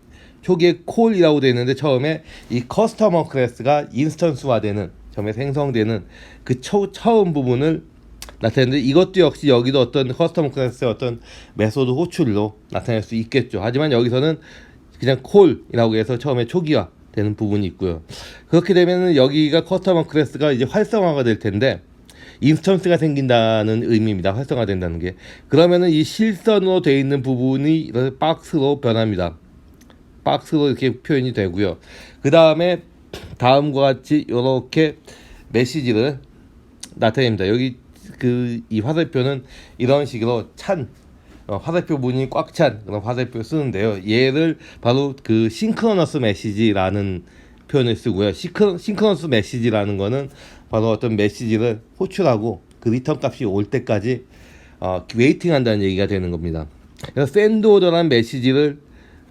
초기에 콜이라고 되어 있는데 처음에 이 커스터머 클래스가 인스턴스화되는 처음에 생성되는 그 처음 부분을 나타내는데 이것도 역시 여기도 어떤 커스터머 클래스의 어떤 메소드 호출로 나타낼 수 있겠죠. 하지만 여기서는 그냥 콜이라고 해서 처음에 초기화 되는 부분이 있고요. 그렇게 되면은 여기가 커스터머 클래스가 이제 활성화가 될 텐데 인스턴스가 생긴다는 의미입니다. 활성화된다는 게. 그러면은 이 실선으로 되어 있는 부분이 박스로 변합니다. 박스로 이렇게 표현이 되고요. 그 다음에 다음과 같이 이렇게 메시지를 나타냅니다. 여기 이 화살표는 이런 식으로 화살표 문이 꽉 찬 그런 화살표를 쓰는데요. 얘를 바로 그 싱크로너스 메시지라는 표현을 쓰고요. 싱크로너스 메시지라는 거는 바로 어떤 메시지를 호출하고 그 리턴 값이 올 때까지 웨이팅 한다는 얘기가 되는 겁니다. 그래서 샌드 오더라는 메시지를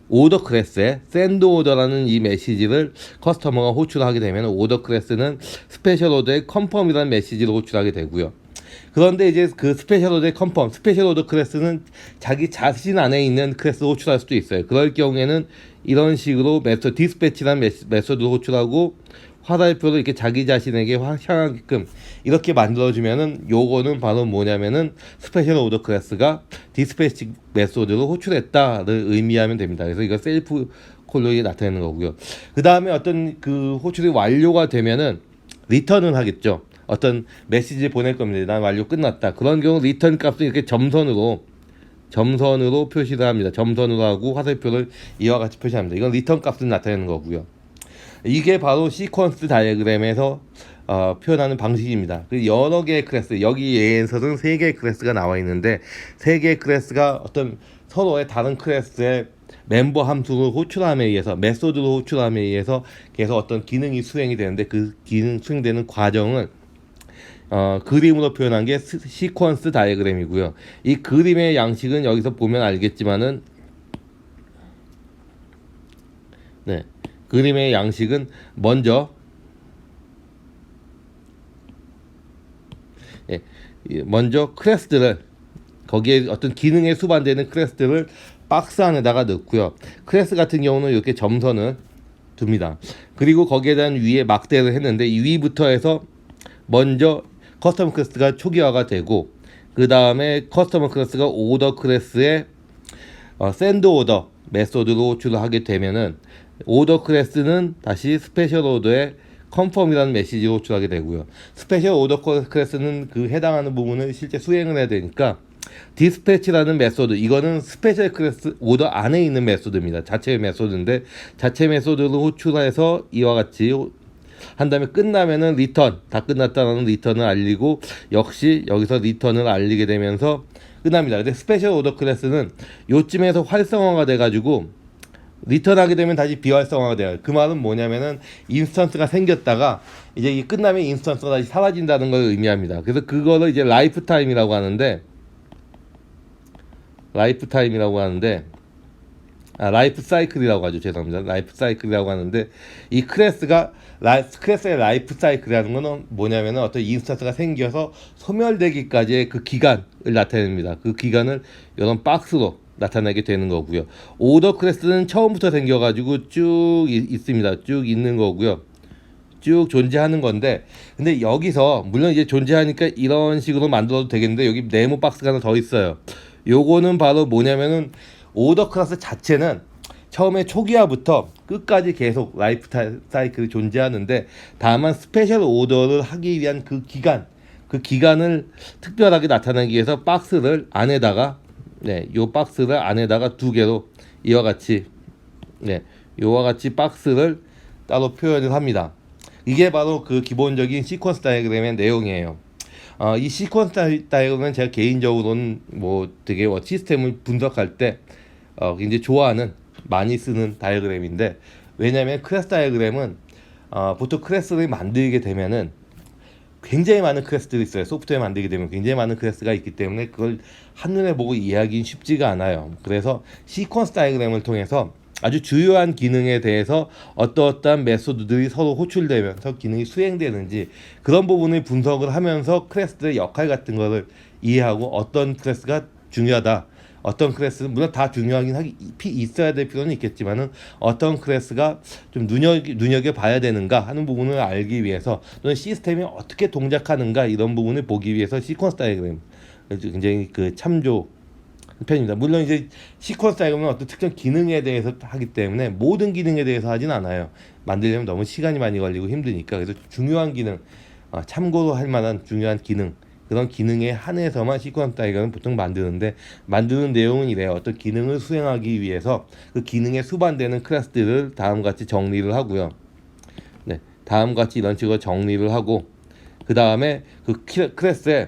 오더 클래스에 샌드 오더라는 이 메시지를 커스터머가 호출하게 되면 오더 클래스는 스페셜 오더의 컨펌이라는 메시지를 호출하게 되고요. 그런데 이제 그 스페셜 오더의 컨펌, 스페셜 오더 클래스는 자기 자신 안에 있는 클래스를 호출할 수도 있어요. 그럴 경우에는 이런 식으로 메소드 디스패치라는 메소드를 호출하고 화살표를 이렇게 자기 자신에게 향하게끔 이렇게 만들어주면은 요거는 바로 뭐냐면은 스페셜 오더 클래스가 디스패치 메소드를 호출했다를 의미하면 됩니다. 그래서 이거 셀프 콜로에 나타내는 거고요. 그 다음에 어떤 그 호출이 완료가 되면은 리턴을 하겠죠. 어떤 메시지 보낼 겁니다. 난 완료 끝났다. 그런 경우 리턴 값은 이렇게 점선으로 표시를 합니다. 점선으로 하고 화살표를 이와 같이 표시합니다. 이건 리턴 값을 나타내는 거고요. 이게 바로 시퀀스 다이어그램에서 표현하는 방식입니다. 여러 개의 클래스, 여기 예에서는 3개의 클래스가 나와 있는데 3개의 클래스가 어떤 서로의 다른 클래스의 멤버 함수를 호출함에 의해서 메소드를 호출함에 의해서 계속 어떤 기능이 수행이 되는데 그 기능 수행되는 과정을 그림으로 표현한 게 시퀀스 다이어그램이고요. 이 그림의 양식은 여기서 보면 알겠지만은 네. 그림의 양식은 먼저 클래스들을 거기에 어떤 기능에 수반되는 클래스들을 박스 안에다가 넣고요. 클래스 같은 경우는 이렇게 점선을 둡니다. 그리고 거기에 대한 위에 막대를 했는데 이 위부터 해서 먼저 커스텀 클래스가 초기화가 되고 그 다음에 커스텀 클래스가 오더 클래스의 샌드 오더 메소드로 호출을 하게 되면은 오더 클래스는 다시 스페셜 오더의 컨펌이라는 메시지를 호출하게 되고요. 스페셜 오더 클래스는 그 해당하는 부분을 실제 수행을 해야 되니까 디스패치라는 메소드, 이거는 스페셜 클래스 오더 안에 있는 메소드입니다. 자체 메소드인데 자체 메소드를 호출해서 이와 같이 한 다음에 끝나면은 리턴, 다 끝났다는 리턴을 알리고 역시 여기서 리턴을 알리게 되면서 끝납니다. 근데 스페셜 오더 클래스는 요쯤에서 활성화가 돼가지고 리턴하게 되면 다시 비활성화가 돼요. 그 말은 뭐냐면은 인스턴스가 생겼다가 이제 이 끝나면 인스턴스가 다시 사라진다는 걸 의미합니다. 그래서 그거를 이제 라이프 타임이라고 하는데 라이프 사이클이라고 하죠. 죄송합니다. 라이프 사이클이라고 하는데 이 클래스의 라이프 사이클이라는 거는 뭐냐면은 어떤 인스턴스가 생겨서 소멸되기까지의 그 기간을 나타냅니다. 그 기간을 이런 박스로 나타내게 되는 거고요. 오더 클래스는 처음부터 생겨가지고 쭉 있습니다. 쭉 있는 거고요. 쭉 존재하는 건데, 근데 여기서 물론 이제 존재하니까 이런 식으로 만들어도 되겠는데 여기 네모 박스가 하나 더 있어요. 요거는 바로 뭐냐면은 오더 클래스 자체는 처음에 초기화부터 끝까지 계속 라이프 사이클이 존재하는데 다만 스페셜 오더를 하기 위한 그 기간을 특별하게 나타내기 위해서 박스를 안에다가 요 박스를 안에다가 2개로 이와 같이 박스를 따로 표현을 합니다. 이게 바로 그 기본적인 시퀀스 다이어그램의 내용이에요. 이 시퀀스 다이어그램은 제가 개인적으로는 뭐 되게 시스템을 분석할 때 굉장히 좋아하는, 많이 쓰는 다이어그램인데, 왜냐면 클래스 다이어그램은 보통 클래스를 만들게 되면은 굉장히 많은 클래스들이 있어요. 소프트웨어 만들게 되면 굉장히 많은 클래스가 있기 때문에 그걸 한눈에 보고 이해하기는 쉽지가 않아요. 그래서 시퀀스 다이어그램을 통해서 아주 주요한 기능에 대해서 어떠한 메소드들이 서로 호출되면서 기능이 수행되는지 그런 부분을 분석을 하면서 클래스들의 역할 같은 거를 이해하고 어떤 클래스가 중요하다, 어떤 클래스는 물론 다 중요하긴 있어야 될 필요는 있겠지만은 어떤 클래스가 좀 눈여겨봐야 되는가 하는 부분을 알기 위해서, 또는 시스템이 어떻게 동작하는가 이런 부분을 보기 위해서 시퀀스 다이어그램 굉장히 그 참조 편입니다. 물론 이제 시퀀스 다이어그램은 어떤 특정 기능에 대해서 하기 때문에 모든 기능에 대해서 하진 않아요. 만들려면 너무 시간이 많이 걸리고 힘드니까. 그래서 중요한 기능, 참고로 할 만한 중요한 기능, 그런 기능에 한해서만 시퀀스 다이어그램을 보통 만드는데, 만드는 내용은 이래요. 어떤 기능을 수행하기 위해서 그 기능에 수반되는 클래스들을 다음같이 정리를 하고요. 다음같이 이런 식으로 정리를 하고, 그 다음에 그 클래스의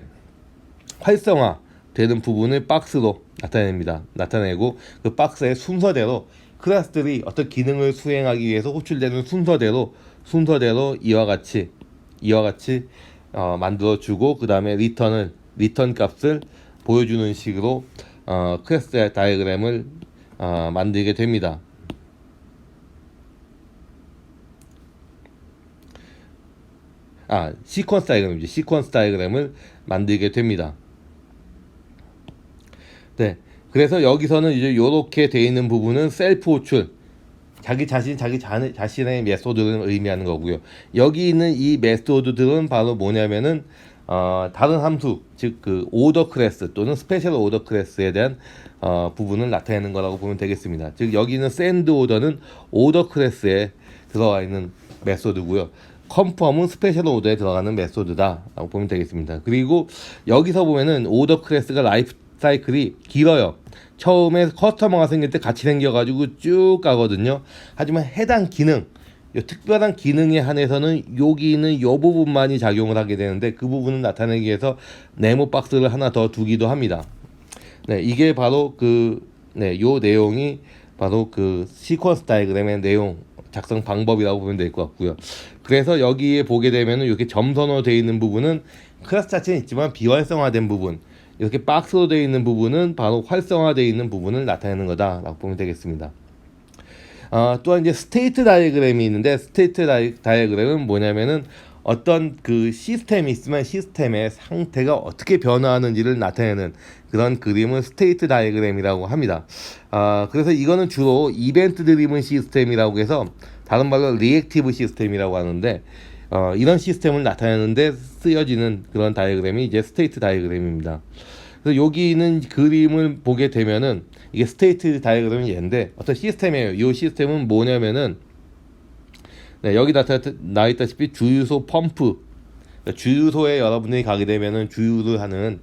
활성화 되는 부분을 박스로 나타내고 그 박스의 순서대로 클래스들이 어떤 기능을 수행하기 위해서 호출되는 순서대로 이와 같이 만들어주고 그 다음에 리턴 값을 보여주는 식으로 클래스 다이어그램을 만들게 됩니다. 시퀀스 다이어그램을 만들게 됩니다. 네, 그래서 여기서는 이제 이렇게 되어 있는 부분은 셀프 호출, 자기 자신의 메소드를 의미하는 거고요. 여기 있는 이 메소드들은 바로 뭐냐면은 다른 함수, 즉 그 오더 클래스 또는 스페셜 오더 클래스에 대한 부분을 나타내는 거라고 보면 되겠습니다. 즉 여기 있는 샌드 오더는 오더 클래스에 들어가 있는 메소드고요. 컨펌은 스페셜 오더에 들어가는 메소드다라고 보면 되겠습니다. 그리고 여기서 보면은 오더 클래스가 라이프 사이클이 길어요. 처음에 커스터머가 생길 때 같이 생겨가지고 쭉 가거든요. 하지만 해당 기능, 특별한 기능에 한해서는 여기 있는 이 부분만이 작용을 하게 되는데 그 부분을 나타내기 위해서 네모 박스를 하나 더 두기도 합니다. 네, 이게 바로 요 내용이 바로 그 시퀀스 다이어그램의 내용 작성 방법이라고 보면 될 것 같고요. 그래서 여기에 보게 되면은 이렇게 점선으로 되어 있는 부분은 클래스 자체는 있지만 비활성화된 부분, 이렇게 박스로 되어 있는 부분은 바로 활성화되어 있는 부분을 나타내는 거다라고 보면 되겠습니다. 또한 이제 스테이트 다이어그램이 있는데 스테이트 다이어그램은 뭐냐면은 어떤 그 시스템이 있으면 시스템의 상태가 어떻게 변화하는지를 나타내는 그런 그림을 스테이트 다이어그램이라고 합니다. 그래서 이거는 주로 이벤트 드리븐 시스템이라고 해서 다른 말로 리액티브 시스템이라고 하는데 이런 시스템을 나타내는데 쓰여지는 그런 다이어그램이 이제 스테이트 다이어그램입니다. 그래서 여기 있는 그림을 보게 되면은 이게 스테이트 다이어그램이 얘인데 어떤 시스템이에요. 이 시스템은 뭐냐면은 여기 나와 있다시피 주유소 펌프, 주유소에 여러분들이 가게 되면은 주유를 하는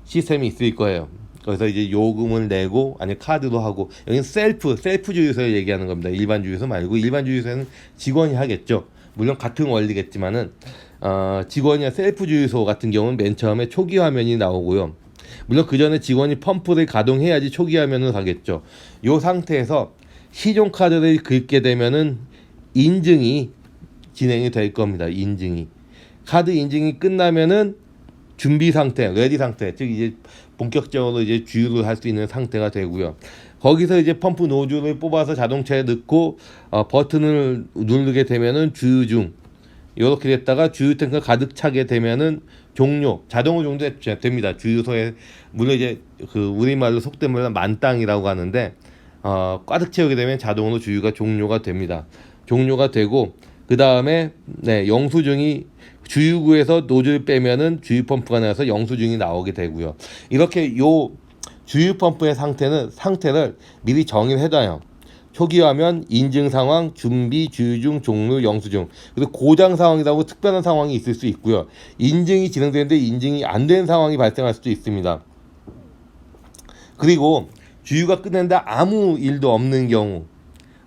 시스템이 있을 거예요. 그래서 이제 요금을 내고 아니 카드로 하고, 여기는 셀프 주유소에 얘기하는 겁니다. 일반 주유소 말고. 일반 주유소에는 직원이 하겠죠. 물론 같은 원리겠지만은 직원이나 셀프 주유소 같은 경우는 맨 처음에 초기 화면이 나오고요. 물론 그 전에 직원이 펌프를 가동해야지 초기 화면을 가겠죠. 요 상태에서 신용카드를 긁게 되면은 인증이 진행이 될 겁니다. 카드 인증이 끝나면은 준비 상태, 레디 상태, 즉 이제 본격적으로 이제 주유를 할 수 있는 상태가 되고요. 거기서 이제 펌프 노즐을 뽑아서 자동차에 넣고 버튼을 누르게 되면은 주유 중, 이렇게 됐다가 주유 탱크 가득 차게 되면은 종료, 자동으로 종료됩니다. 주유소에 물론 이제 그 우리말로 속된 말로 만땅이라고 하는데 가득 채우게 되면 자동으로 주유가 종료가 됩니다. 종료가 되고 그 다음에 영수증이 주유구에서 노즐 빼면은 주유 펌프가 나와서 영수증이 나오게 되고요. 이렇게 요 주유 펌프의 상태를 미리 정의를 해둬요. 초기 화면, 인증 상황, 준비, 주유 중, 종료, 영수증. 그리고 고장 상황이라고 특별한 상황이 있을 수 있고요. 인증이 진행되는데 인증이 안 된 상황이 발생할 수도 있습니다. 그리고 주유가 끝났는데 아무 일도 없는 경우,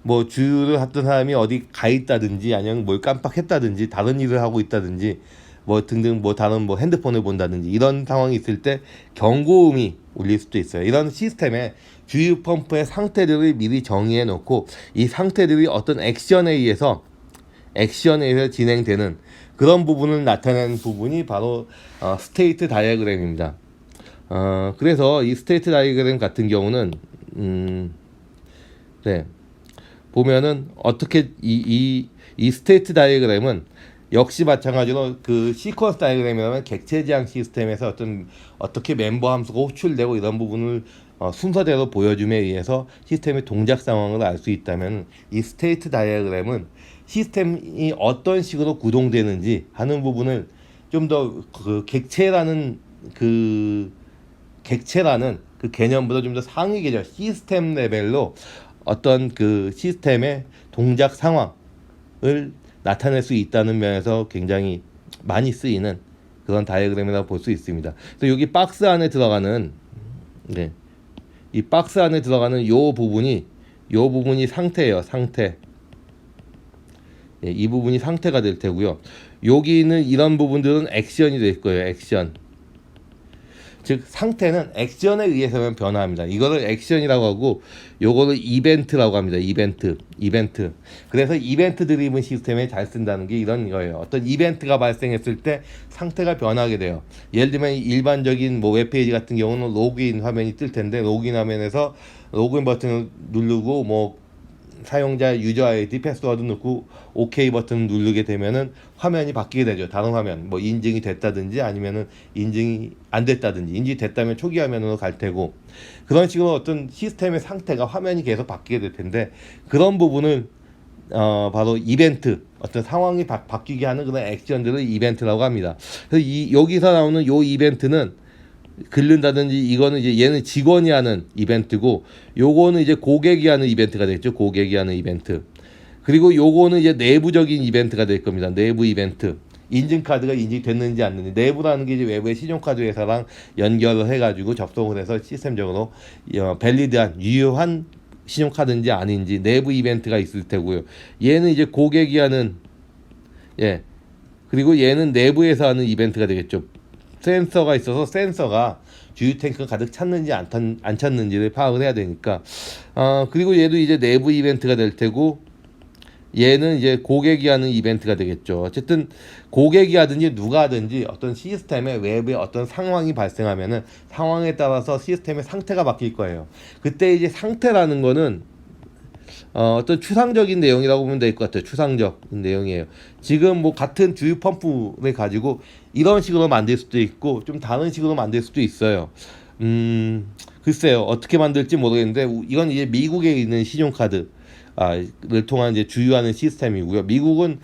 뭐 주유를 했던 사람이 어디 가 있다든지 아니면 뭘 깜빡했다든지 다른 일을 하고 있다든지 뭐 등등 뭐 다른 뭐 핸드폰을 본다든지 이런 상황이 있을 때 경고음이 울릴 수도 있어요. 이런 시스템에 주유 펌프의 상태들을 미리 정의해 놓고 이 상태들이 어떤 액션에 의해서 진행되는 그런 부분을 나타내는 부분이 바로 스테이트 다이어그램입니다. 그래서 이 스테이트 다이어그램 같은 경우는 보면은 어떻게 이 스테이트 다이어그램은 역시 마찬가지로 그 시퀀스 다이어그램이라면 객체 지향 시스템에서 어떻게 멤버 함수가 호출되고 이런 부분을 순서대로 보여줌에 의해서 시스템의 동작 상황을 알 수 있다면, 이 스테이트 다이어그램은 시스템이 어떤 식으로 구동되는지 하는 부분을 좀 더 그 객체라는 그 개념보다 좀 더 상위 개념, 시스템 레벨로 어떤 그 시스템의 동작 상황을 나타낼 수 있다는 면에서 굉장히 많이 쓰이는 그런 다이어그램이라고 볼 수 있습니다. 그래서 여기 박스 안에 들어가는 이 박스 안에 들어가는 요 부분이 상태예요. 상태. 이 부분이 상태가 될 테고요. 여기 있는 이런 부분들은 액션이 될 거예요. 액션. 즉 상태는 액션에 의해서만 변화합니다. 이거를 액션이라고 하고 요거를 이벤트라고 합니다. 이벤트. 그래서 이벤트 드리븐 시스템에 잘 쓴다는 게 이런 거예요. 어떤 이벤트가 발생했을 때 상태가 변하게 돼요. 예를 들면 일반적인 뭐 웹페이지 같은 경우는 로그인 화면이 뜰 텐데 로그인 화면에서 로그인 버튼을 누르고 뭐 사용자 유저 아이디 패스워드 넣고 OK 버튼 누르게 되면은 화면이 바뀌게 되죠. 다른 화면 뭐 인증이 됐다든지 아니면은 인증이 안 됐다든지 인증이 됐다면 초기 화면으로 갈 테고 그런 식으로 어떤 시스템의 상태가 화면이 계속 바뀌게 될 텐데 그런 부분을 바로 이벤트 어떤 상황이 바뀌게 하는 그런 액션들을 이벤트라고 합니다. 그래서 여기서 나오는 요 이벤트는 긁는다든지 이거는 이제 얘는 직원이 하는 이벤트고 요거는 이제 고객이 하는 이벤트가 되겠죠. 고객이 하는 이벤트. 그리고 요거는 이제 내부적인 이벤트가 될 겁니다. 내부 이벤트. 인증카드가 인증됐는지 안 됐는지 내부라는 게 이제 외부의 신용카드 회사랑 연결을 해가지고 접속을 해서 시스템적으로 밸리드한 유효한 신용카드인지 아닌지 내부 이벤트가 있을 테고요. 얘는 이제 고객이 하는 그리고 얘는 내부에서 하는 이벤트가 되겠죠. 센서가 있어서 센서가 주유 탱크 가득 찼는지 안 찼는지를 파악을 해야 되니까 그리고 얘도 이제 내부 이벤트가 될 테고 얘는 이제 고객이 하는 이벤트가 되겠죠. 어쨌든 고객이 하든지 누가 하든지 어떤 시스템에 외부에 어떤 상황이 발생하면은 상황에 따라서 시스템의 상태가 바뀔 거예요. 그때 이제 상태라는 거는 어떤 추상적인 내용이라고 보면 될 것 같아요. 추상적인 내용이에요. 지금 뭐 같은 주유 펌프를 가지고 이런 식으로 만들 수도 있고 좀 다른 식으로 만들 수도 있어요. 글쎄요. 어떻게 만들지 모르겠는데 이건 이제 미국에 있는 신용카드를 통한 이제 주유하는 시스템이고요. 미국은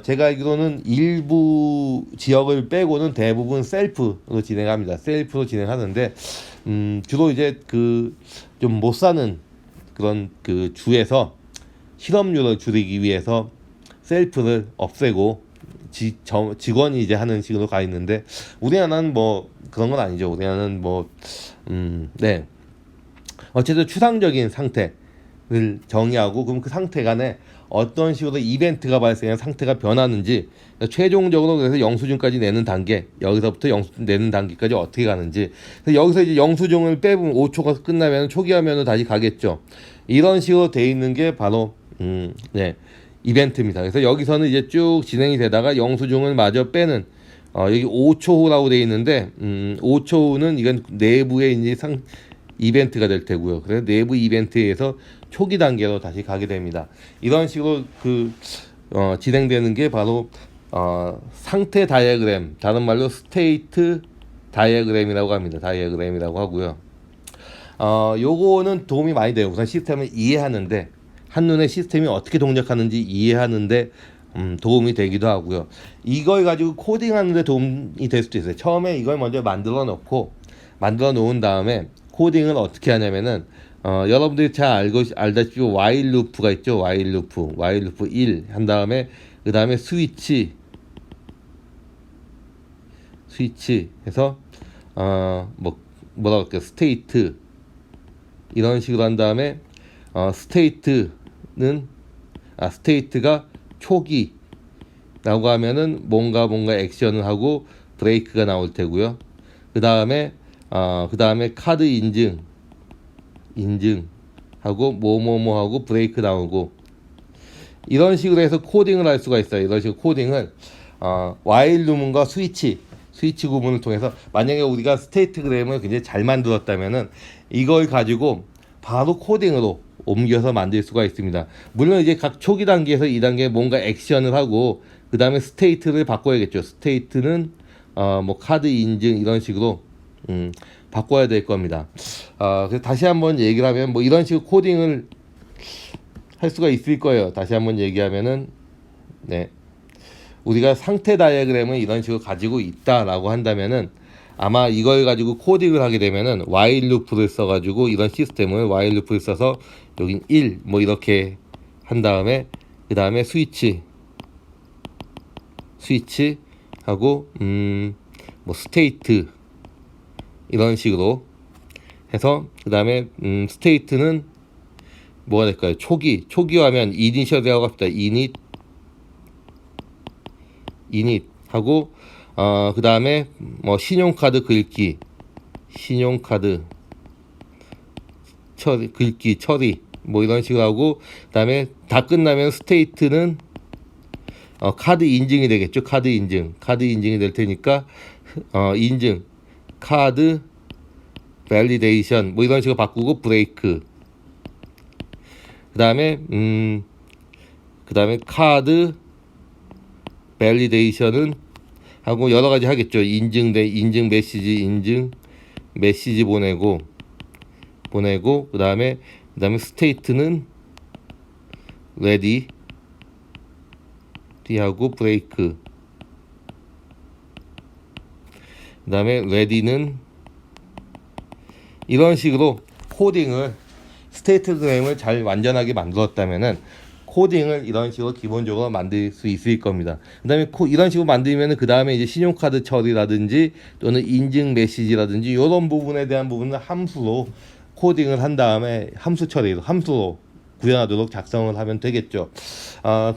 제가 알기로는 일부 지역을 빼고는 대부분 셀프로 진행합니다. 셀프로 진행하는데 주로 이제 그 좀 못 사는 그런 그 주에서 실업률을 줄이기 위해서 셀프를 없애고 직원이 이제 하는 식으로 가 있는데 우리나라는 뭐 그런 건 아니죠. 우리나라는 뭐 네. 어쨌든 추상적인 상태를 정의하고 그럼 그 상태 간에 어떤 식으로 이벤트가 발생해 상태가 변하는지 최종적으로 그래서 영수증까지 내는 단계 여기서부터 영수증 내는 단계까지 어떻게 가는지 그래서 여기서 이제 영수증을 빼면 5초가 끝나면 초기 화면으로 다시 가겠죠. 이런 식으로 돼 있는 게 바로 이벤트입니다. 그래서 여기서는 이제 쭉 진행이 되다가 영수증을 마저 빼는 여기 5초 후라고 돼 있는데 5초 후는 이건 내부의 이제 이벤트가 될 테고요. 그래서 내부 이벤트에서 초기 단계로 다시 가게 됩니다. 이런 식으로 진행되는 게 바로 상태 다이어그램, 다른 말로 스테이트 다이어그램이라고 합니다. 다이어그램이라고 하고요. 요거는 도움이 많이 돼요. 우선 시스템을 이해하는데 한눈에 시스템이 어떻게 동작하는지 이해하는데 도움이 되기도 하고요. 이걸 가지고 코딩하는데 도움이 될 수도 있어요. 처음에 이걸 먼저 만들어 놓은 다음에 코딩을 어떻게 하냐면은 여러분들이 잘 알다시피 while 루프가 있죠. while 루프 1 한 다음에 그 다음에 스위치 해서 뭐라 그럴까요? 스테이트 이런 식으로 한 다음에 스테이트가 초기라고 하면은 뭔가 액션을 하고 브레이크가 나올 테고요. 그 다음에 카드 인증하고 뭐뭐뭐 하고 브레이크 나오고 이런 식으로 해서 코딩을 할 수가 있어요. 이런 식으로 코딩을 while 구문과 스위치 구문을 통해서 만약에 우리가 스테이트그램을 굉장히 잘 만들었다면은 이걸 가지고 바로 코딩으로 옮겨서 만들 수가 있습니다. 물론 이제 각 초기 단계에서 이 단계에 뭔가 액션을 하고 그 다음에 스테이트를 바꿔야겠죠. 스테이트는 뭐 카드 인증 이런 식으로 바꿔야 될 겁니다. 그래서 다시 한번 얘기를 하면 뭐 이런 식으로 코딩을 할 수가 있을 거예요. 다시 한번 얘기하면은 우리가 상태 다이어그램을 이런 식으로 가지고 있다라고 한다면은 아마 이걸 가지고 코딩을 하게 되면은 while 루프를 써가지고 이런 시스템을 while 루프를 써서 여긴 1 뭐 이렇게 한 다음에 그 다음에 스위치 하고 뭐 스테이트 이런 식으로 해서 그 다음에 스테이트는 뭐가 될까요? 초기 하면 이니셜이라고 합시다. 이닛 하고 그 다음에 뭐 신용카드 긁기 신용카드 처리, 긁기 처리 뭐 이런 식으로 하고, 그다음에 다 끝나면 스테이트는 카드 인증이 되겠죠. 카드 인증이 될 테니까 인증 카드 밸리데이션 뭐 이런 식으로 바꾸고 브레이크, 그다음에 카드 밸리데이션은 하고 여러 가지 하겠죠. 인증 메시지 보내고 그다음에 스테이트는 레디 하고 브레이크, 그다음에 레디는 이런 식으로 코딩을 스테이트그램을 잘 완전하게 만들었다면은 코딩을 이런 식으로 기본적으로 만들 수 있을 겁니다. 그다음에 이런 식으로 만들면은 그 다음에 이제 신용카드 처리라든지 또는 인증 메시지라든지 이런 부분에 대한 부분은 함수로 코딩을 한 다음에 함수로 구현하도록 작성을 하면 되겠죠.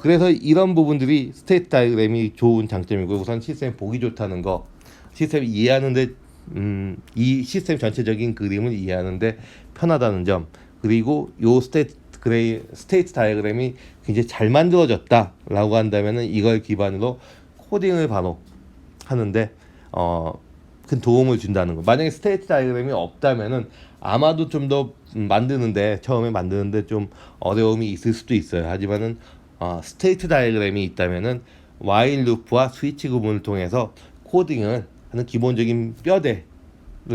그래서 이런 부분들이 스테이트 다이어그램이 좋은 장점이고, 우선 시스템 보기 좋다는 거, 시스템 이해하는데 이 시스템 전체적인 그림을 이해하는데 편하다는 점, 그리고 요 스테이트 다이어그램이 굉장히 잘 만들어졌다라고 한다면은 이걸 기반으로 코딩을 바로 하는데 큰 도움을 준다는 거. 만약에 스테이트 다이어그램이 없다면은 아마도 좀 더 처음에 만드는데 좀 어려움이 있을 수도 있어요. 하지만은 스테이트 다이어그램이 있다면은 while 루프와 스위치 구문을 통해서 코딩을 하는 기본적인 뼈대를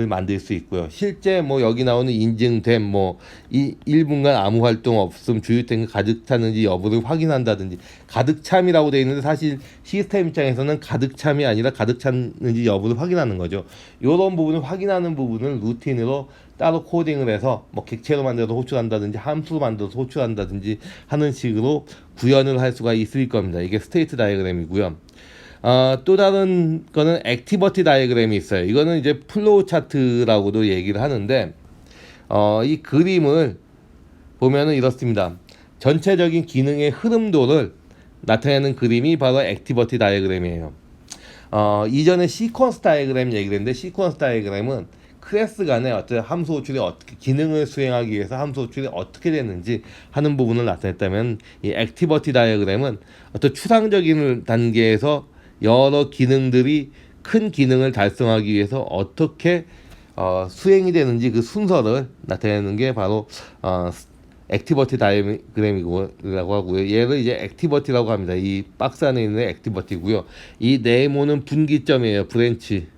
만들 수 있고요. 실제 뭐 여기 나오는 인증됨 뭐 1분간 아무 활동 없음 주유탱크 가득 찼는지 여부를 확인한다든지, 가득 참이라고 되어 있는데 사실 시스템 입장에서는 가득 참이 아니라 가득 찼는지 여부를 확인하는 거죠. 이런 부분을 확인하는 부분을 루틴으로 따로 코딩을 해서 뭐 객체로 만들어서 호출한다든지 함수로 만들어서 호출한다든지 하는 식으로 구현을 할 수가 있을 겁니다. 이게 스테이트 다이어그램이고요. 또 다른 거는 액티버티 다이어그램이 있어요. 이거는 이제 플로우 차트라고도 얘기를 하는데, 이 그림을 보면은 이렇습니다. 전체적인 기능의 흐름도를 나타내는 그림이 바로 액티버티 다이어그램이에요. 이전에 시퀀스 다이어그램 얘기를 했는데, 시퀀스 다이어그램은 클래스 간의 어떤 함수 호출이 어떻게 기능을 수행하기 위해서 함수 호출이 어떻게 되는지 하는 부분을 나타냈다면, 이 액티버티 다이어그램은 어떤 추상적인 단계에서 여러 기능들이 큰 기능을 달성하기 위해서 어떻게 수행이 되는지 그 순서를 나타내는 게 바로 액티버티 다이어그램이라고 하고요. 얘를 이제 액티버티라고 합니다. 이 박스 안에 있는 액티버티고요. 이 네모는 분기점이에요. 브랜치.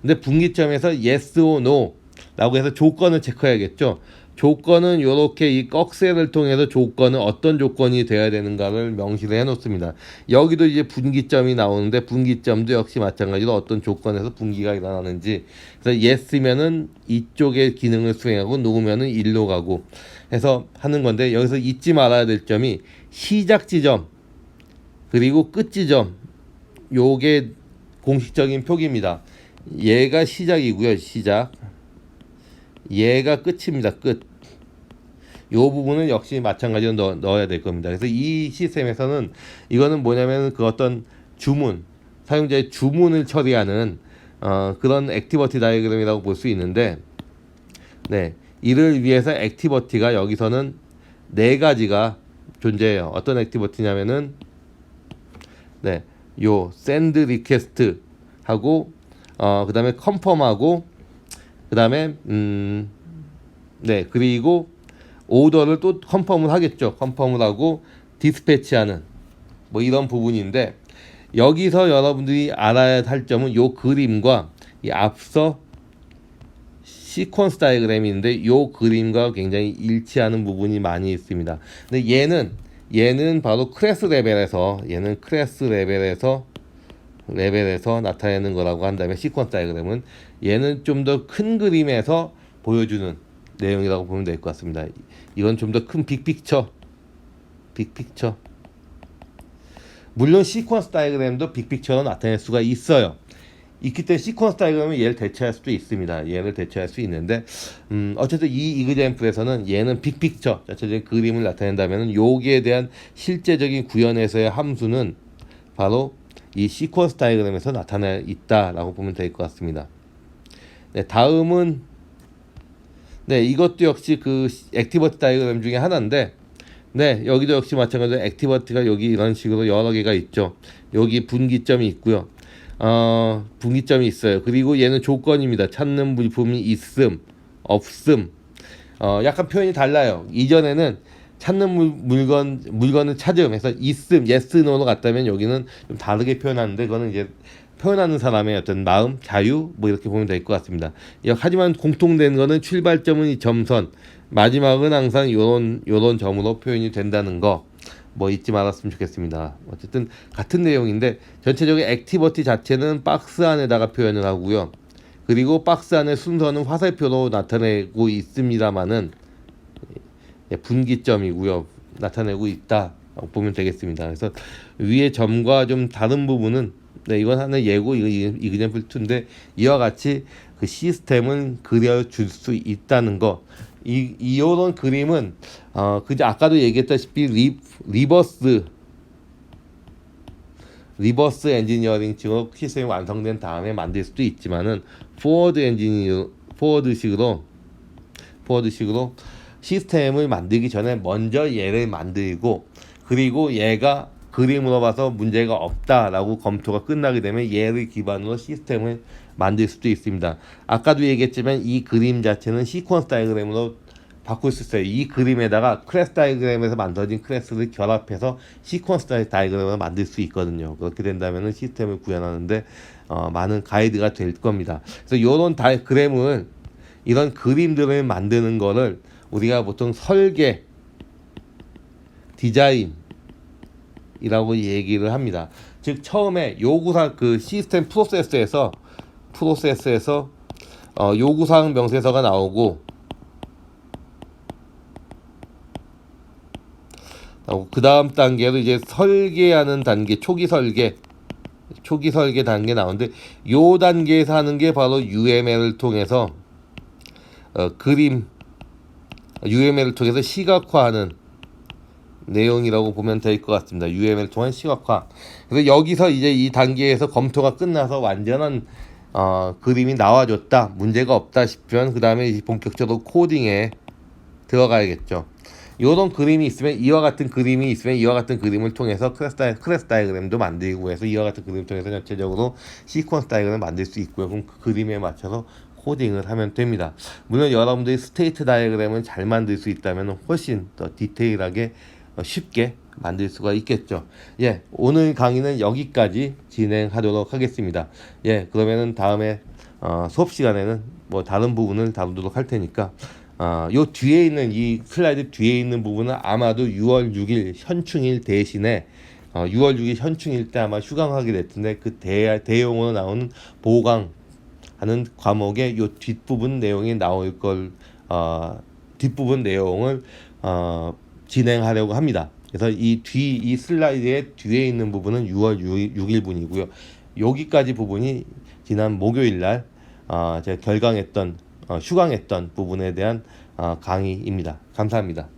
근데 분기점에서 yes or no 라고 해서 조건을 체크해야겠죠. 조건은 이렇게 이 꺽쇠를 통해서 조건은 어떤 조건이 돼야 되는가를 명시를 해 놓습니다. 여기도 이제 분기점이 나오는데, 분기점도 역시 마찬가지로 어떤 조건에서 분기가 일어나는지, 그래서 yes면은 이쪽의 기능을 수행하고 no면은 일로 가고 해서 하는 건데, 여기서 잊지 말아야 될 점이 시작 지점 그리고 끝 지점, 요게 공식적인 표기입니다. 얘가 시작이고요. 시작. 얘가 끝입니다. 끝. 요 부분은 역시 마찬가지로 넣어야 될 겁니다. 그래서 이 시스템에서는 이거는 뭐냐면 그 어떤 주문, 사용자의 주문을 처리하는 그런 액티버티 다이어그램이라고 볼 수 있는데, 네, 이를 위해서 액티버티가 여기서는 네 가지가 존재해요. 어떤 액티버티냐면은 네, 요 send request 하고 그다음에 컨펌하고 그다음에 네, 그리고 오더를 또 컨펌을 하겠죠. 컨펌을 하고 디스패치하는 뭐 이런 부분인데, 여기서 여러분들이 알아야 할 점은 요 그림과 이 앞서 시퀀스 다이어그램인데 요 그림과 굉장히 일치하는 부분이 많이 있습니다. 근데 얘는 바로 클래스 레벨에서 나타내는 거라고 한다면, 시퀀스 다이어그램은 얘는 좀 더 큰 그림에서 보여주는 내용이라고 보면 될 것 같습니다. 이건 좀 더 큰 빅픽처. 물론 시퀀스 다이어그램도 빅픽처로 나타낼 수가 있어요. 있기 때문에 시퀀스 다이어그램은 얘를 대체할 수도 있습니다. 얘를 대체할 수 있는데, 어쨌든 이 이그젬플에서는 얘는 빅픽처, 전체적인 그림을 나타낸다면, 여기에 대한 실제적인 구현에서의 함수는 바로 이 시퀀스 다이어그램에서 나타나 있다라고 보면 될 것 같습니다. 네, 다음은 네, 이것도 역시 그 액티버티 다이어그램 중에 하나인데, 네, 여기도 역시 마찬가지로 액티버티가 여기 이런 식으로 여러 개가 있죠. 여기 분기점이 있고요. 분기점이 있어요. 그리고 얘는 조건입니다. 찾는 물품이 있음, 없음. 약간 표현이 달라요. 이전에는 찾는 물건을 찾음해서 있음, yes, no로 갔다면 여기는 좀 다르게 표현하는데, 그거는 이제 표현하는 사람의 어떤 마음, 자유, 뭐 이렇게 보면 될 것 같습니다. 하지만 공통된 거는 출발점은 이 점선, 마지막은 항상 요런 점으로 표현이 된다는 거, 뭐 잊지 말았으면 좋겠습니다. 어쨌든 같은 내용인데, 전체적인 액티버티 자체는 박스 안에다가 표현을 하고요. 그리고 박스 안의 순서는 화살표로 나타내고 있습니다만은 분기점이고요. 나타내고 있다 보면 되겠습니다. 그래서 위에 점과 좀 다른 부분은, 네, 이건 하나의 예고, 이그젠플 2인데, 이와 같이 그 시스템을 그려줄 수 있다는 거. 이런 그림은 그저 아까도 얘기했다시피 리버스 엔지니어링 쪽으로 시스템이 완성된 다음에 만들 수도 있지만은 포워드식으로 시스템을 만들기 전에 먼저 얘를 만들고, 그리고 얘가 그림으로 봐서 문제가 없다라고 검토가 끝나게 되면 얘를 기반으로 시스템을 만들 수도 있습니다. 아까도 얘기했지만 이 그림 자체는 시퀀스 다이어그램으로 바꿀 수 있어요. 이 그림에다가 클래스 다이어그램에서 만들어진 클래스를 결합해서 시퀀스 다이어그램을 만들 수 있거든요. 그렇게 된다면 시스템을 구현하는데 많은 가이드가 될 겁니다. 그래서 이런 다이어그램을, 이런 그림들을 만드는 거를 우리가 보통 설계, 디자인이라고 얘기를 합니다. 즉 처음에 요구사항, 그 시스템 프로세스에서 요구사항 명세서가 나오고, 그 다음 단계로 이제 설계하는 단계, 초기 설계 단계 나오는데, 요 단계에서 하는 게 바로 UML을 통해서 UML을 통해서 시각화하는 내용이라고 보면 될 것 같습니다. UML을 통한 시각화. 그래서 여기서 이제 이 단계에서 검토가 끝나서 완전한 그림이 나와줬다, 문제가 없다 싶으면 그 다음에 본격적으로 코딩에 들어가야겠죠. 이런 그림이 있으면, 이와 같은 그림이 있으면 이와 같은 그림을 통해서 클래스 다이어그램도 만들고 해서 이와 같은 그림을 통해서 전체적으로 시퀀스 다이어그램을 만들 수 있고요. 그럼 그 그림에 맞춰서 코딩을 하면 됩니다. 물론 여러분들이 스테이트 다이어그램을 잘 만들 수 있다면 훨씬 더 디테일하게 쉽게 만들 수가 있겠죠. 예, 오늘 강의는 여기까지 진행하도록 하겠습니다. 예, 그러면은 다음에 수업 시간에는 뭐 다른 부분을 다루도록 할 테니까, 요 뒤에 있는, 이 슬라이드 뒤에 있는 부분은 아마도 6월 6일 현충일 대신에 6월 6일 현충일 때 아마 휴강하게 될 텐데, 그 대용어로 나오는 보강하는 과목의 요 뒷부분 내용이 나올 걸, 뒷부분 내용을 진행하려고 합니다. 그래서 이 슬라이드의 뒤에 있는 부분은 6월 6일 분이고요. 여기까지 부분이 지난 목요일 날 제가 휴강했던 부분에 대한 강의입니다. 감사합니다.